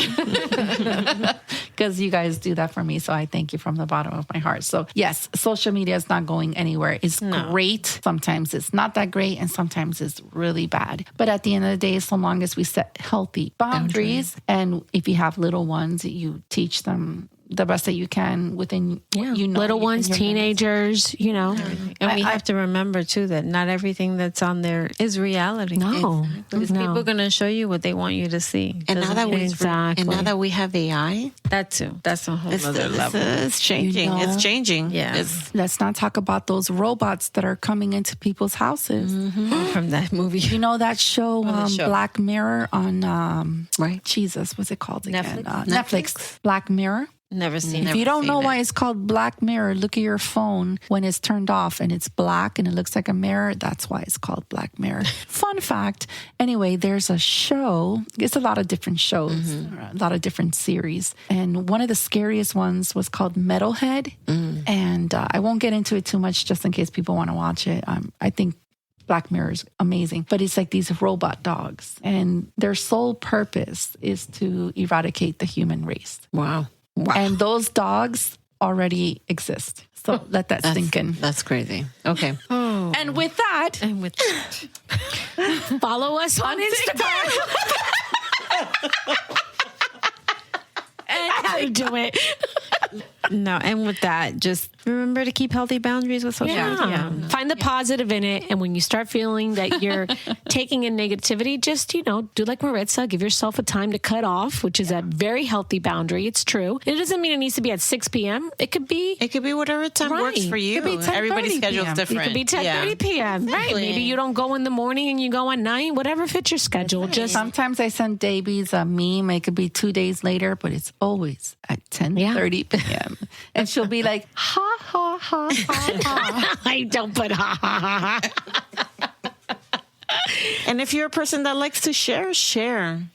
[SPEAKER 1] Because you guys do that for me. So I thank you from the bottom of my heart. So yes, social media is not going anywhere. It's great. Sometimes it's not that great and sometimes it's really bad. But at the end of the day, so long as we set healthy boundaries and if you have little ones, you teach them the best that you can within
[SPEAKER 4] little ones, teenagers,
[SPEAKER 2] And we have to remember too that not everything that's on there is reality.
[SPEAKER 4] No.
[SPEAKER 2] Because people are gonna show you what they want you to see.
[SPEAKER 3] And now that we have AI,
[SPEAKER 2] that too. That's a whole other level.
[SPEAKER 3] It's changing. It's changing.
[SPEAKER 2] Yeah.
[SPEAKER 1] Let's not talk about those robots that are coming into people's houses.
[SPEAKER 2] From that movie.
[SPEAKER 1] You know that show, Black Mirror on
[SPEAKER 3] Right.
[SPEAKER 1] Jesus, what's it called again?
[SPEAKER 2] Netflix?
[SPEAKER 1] Netflix. Black Mirror.
[SPEAKER 2] Never seen it.
[SPEAKER 1] If you don't know why it's called Black Mirror, look at your phone when it's turned off and it's black and it looks like a mirror. That's why it's called Black Mirror. Fun fact. Anyway, there's a show. It's a lot of different shows, a lot of different series. And one of the scariest ones was called Metalhead. And I won't get into it too much just in case people want to watch it. I think Black Mirror is amazing, but it's like these robot dogs and their sole purpose is to eradicate the human race.
[SPEAKER 3] Wow.
[SPEAKER 1] And those dogs already exist. So let that sink in.
[SPEAKER 3] That's crazy. Okay.
[SPEAKER 1] And with that,
[SPEAKER 4] Follow us on Instagram. And how to do it.
[SPEAKER 2] No, and with that, just remember to keep healthy boundaries with social media.
[SPEAKER 4] Find the positive in it. And when you start feeling that you're taking in negativity, just, do like Maritza, give yourself a time to cut off, which is a very healthy boundary. It's true. It doesn't mean it needs to be at 6 p.m. It could be
[SPEAKER 3] whatever time works for you.
[SPEAKER 1] It could be 10:30
[SPEAKER 3] Everybody's schedule's
[SPEAKER 1] PM.
[SPEAKER 3] different.
[SPEAKER 4] It could be 10:30 p.m. Right? Maybe you don't go in the morning and you go at night. Whatever fits your schedule. Just
[SPEAKER 1] sometimes I send Davies a meme. It could be 2 days later, but it's always at 10:30 p.m. And she'll be like, ha, ha, ha, ha, ha.
[SPEAKER 4] I don't put ha ha ha ha.
[SPEAKER 3] And if you're a person that likes to share.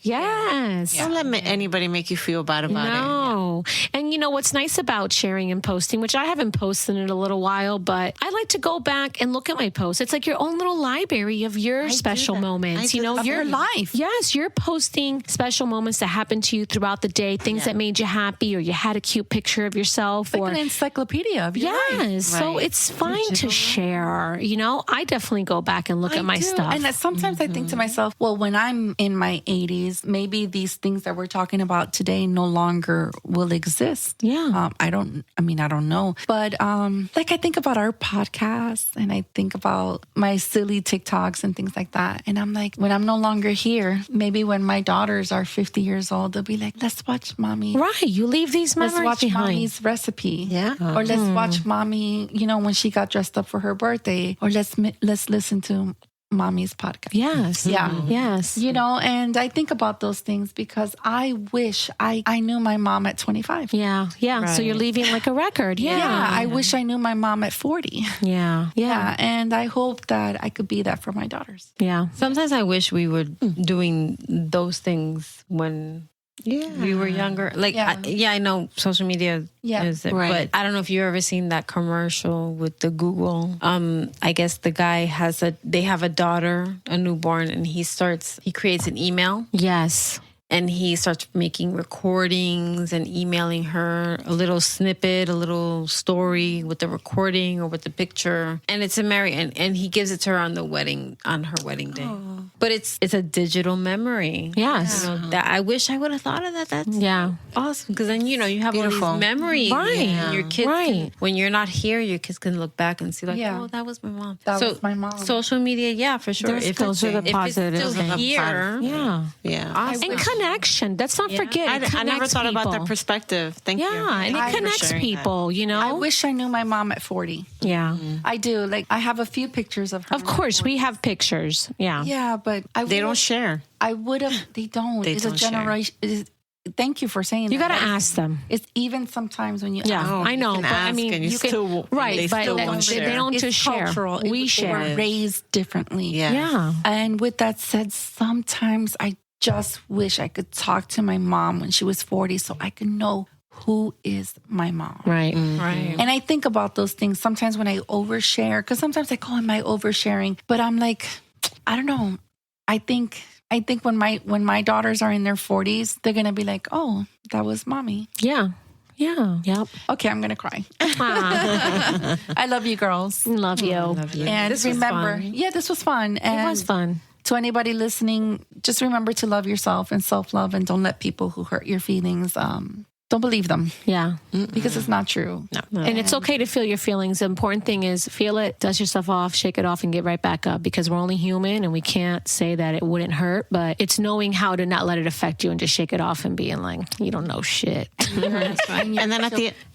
[SPEAKER 4] Yes.
[SPEAKER 3] Don't let anybody make you feel bad about it.
[SPEAKER 4] No. And what's nice about sharing and posting, which I haven't posted in a little while, but I like to go back and look at my posts. It's like your own little library of your special moments.
[SPEAKER 1] Of your life.
[SPEAKER 4] Yes, you're posting special moments that happened to you throughout the day, things that made you happy, or you had a cute picture of yourself.
[SPEAKER 1] Like an encyclopedia of your life.
[SPEAKER 4] Yes. So it's fine to share. I definitely go back and look at my
[SPEAKER 1] do.
[SPEAKER 4] stuff.
[SPEAKER 1] And sometimes I think to myself, well, when I'm in my 80s, maybe these things that we're talking about today no longer will exist.
[SPEAKER 4] Yeah.
[SPEAKER 1] I don't know. But like I think about our podcasts and I think about my silly TikToks and things like that. And I'm like, when I'm no longer here, maybe when my daughters are 50 years old, they'll be like, let's watch mommy.
[SPEAKER 4] Right. You leave these memories
[SPEAKER 1] Let's watch
[SPEAKER 4] behind.
[SPEAKER 1] mommy's recipe.
[SPEAKER 3] Yeah.
[SPEAKER 1] Or let's watch mommy, when she got dressed up for her birthday. Or let's listen to mommy's podcast.
[SPEAKER 4] Yes.
[SPEAKER 1] Yeah.
[SPEAKER 4] Yes.
[SPEAKER 1] You know, and I think about those things because I wish I knew my mom at 25.
[SPEAKER 4] Yeah. Yeah. So you're leaving like a record. Yeah.
[SPEAKER 1] Yeah, I wish I knew my mom at 40.
[SPEAKER 4] Yeah.
[SPEAKER 1] Yeah, and I hope that I could be that for my daughters.
[SPEAKER 4] Yeah.
[SPEAKER 2] Sometimes I wish we were doing those things when we were younger. Like,
[SPEAKER 1] Yeah.
[SPEAKER 2] I know social media is it,
[SPEAKER 3] Right.
[SPEAKER 2] but I don't know if you've ever seen that commercial with the Google. I guess the guy they have a daughter, a newborn, and he creates an email.
[SPEAKER 4] Yes.
[SPEAKER 2] And he starts making recordings and emailing her a little snippet, a little story with the recording or with the picture. And it's and he gives it to her on her wedding day. But it's a digital memory.
[SPEAKER 4] Yes.
[SPEAKER 2] You know, that I wish I would have thought of that. That's awesome. Because then, you have
[SPEAKER 3] Beautiful.
[SPEAKER 2] all these memories.
[SPEAKER 4] Right.
[SPEAKER 2] And your kids,
[SPEAKER 4] Right.
[SPEAKER 2] when you're not here, your kids can look back and see like,
[SPEAKER 1] Yeah.
[SPEAKER 2] oh, that was my mom.
[SPEAKER 1] That was my mom.
[SPEAKER 2] Social media, yeah, for sure.
[SPEAKER 4] Those are the positives.
[SPEAKER 2] If it's still here,
[SPEAKER 4] Yeah.
[SPEAKER 3] Yeah.
[SPEAKER 2] awesome.
[SPEAKER 4] And connection. Let's not forget.
[SPEAKER 3] I
[SPEAKER 4] It
[SPEAKER 3] never
[SPEAKER 4] connects
[SPEAKER 3] thought about
[SPEAKER 4] people.
[SPEAKER 3] that perspective. Thank you.
[SPEAKER 4] Yeah, and
[SPEAKER 3] Thank
[SPEAKER 4] it
[SPEAKER 3] you for
[SPEAKER 4] connects
[SPEAKER 3] sharing
[SPEAKER 4] people, you know?
[SPEAKER 1] I wish I knew my mom at 40.
[SPEAKER 4] Yeah.
[SPEAKER 1] I do. Like, I have a few pictures of her.
[SPEAKER 4] Of course, we have pictures. Yeah.
[SPEAKER 1] Yeah, but
[SPEAKER 3] They don't share.
[SPEAKER 1] I would have. They don't.
[SPEAKER 3] They
[SPEAKER 1] It's
[SPEAKER 3] don't
[SPEAKER 1] a
[SPEAKER 3] share.
[SPEAKER 1] generation. Thank you for saying
[SPEAKER 4] You
[SPEAKER 1] that.
[SPEAKER 4] got to ask them.
[SPEAKER 1] It's even sometimes when you
[SPEAKER 4] Yeah,
[SPEAKER 1] ask.
[SPEAKER 4] I know.
[SPEAKER 3] can
[SPEAKER 4] But I
[SPEAKER 3] ask
[SPEAKER 4] mean,
[SPEAKER 3] and you
[SPEAKER 4] you can.
[SPEAKER 3] still-
[SPEAKER 4] Right,
[SPEAKER 3] they
[SPEAKER 4] but
[SPEAKER 3] still
[SPEAKER 4] they
[SPEAKER 3] won't
[SPEAKER 4] they
[SPEAKER 3] share.
[SPEAKER 4] don't
[SPEAKER 1] It's
[SPEAKER 4] just share.
[SPEAKER 1] cultural.
[SPEAKER 4] We
[SPEAKER 1] They
[SPEAKER 4] share.
[SPEAKER 1] were raised differently.
[SPEAKER 3] Yeah.
[SPEAKER 4] Yeah.
[SPEAKER 1] And with that said, sometimes I just wish I could talk to my mom when she was 40 so I could know who is my mom.
[SPEAKER 4] Right.
[SPEAKER 2] Right.
[SPEAKER 1] And I think about those things sometimes when I overshare, because sometimes I call, am I oversharing? But I'm like, I don't know. I think when my daughters are in their 40s, they're gonna be like, oh, that was mommy.
[SPEAKER 4] Yeah. Yeah. Yep.
[SPEAKER 1] Okay, I'm gonna cry.
[SPEAKER 4] Ah,
[SPEAKER 1] I love you girls.
[SPEAKER 4] love you.
[SPEAKER 1] And
[SPEAKER 2] This was
[SPEAKER 1] remember,
[SPEAKER 2] fun.
[SPEAKER 1] yeah, this was fun. And
[SPEAKER 4] It was fun.
[SPEAKER 1] to anybody listening, just remember to love yourself and self-love, and don't let people who hurt your feelings, don't believe them,
[SPEAKER 4] Yeah.
[SPEAKER 1] because it's not true.
[SPEAKER 4] And it's okay to feel your feelings. The important thing is feel it, dust yourself off, shake it off, and get right back up, because we're only human and we can't say that it wouldn't hurt, but it's knowing how to not let it affect you and just shake it off and being like, you don't know shit.
[SPEAKER 3] And then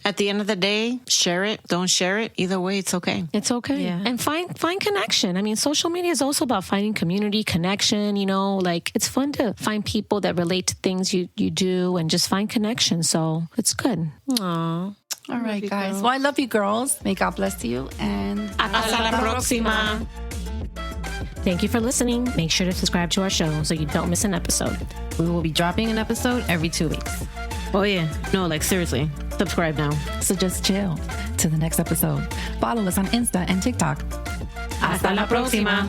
[SPEAKER 3] at the end of the day, share it. Don't share it. Either way, it's okay.
[SPEAKER 4] It's okay.
[SPEAKER 2] Yeah.
[SPEAKER 4] And find connection. I mean, social media is also about finding community, connection, like it's fun to find people that relate to things you do and just find connection. So it's good.
[SPEAKER 2] Aw.
[SPEAKER 1] All right, guys. Well, I love you girls. May God bless you. And
[SPEAKER 3] Hasta la próxima.
[SPEAKER 4] Thank you for listening. Make sure to subscribe to our show so you don't miss an episode.
[SPEAKER 2] We will be dropping an episode every 2 weeks.
[SPEAKER 3] Oh, yeah. No, like seriously. Subscribe now.
[SPEAKER 1] so just chill to the next episode. Follow us on Insta and TikTok.
[SPEAKER 4] Hasta la próxima.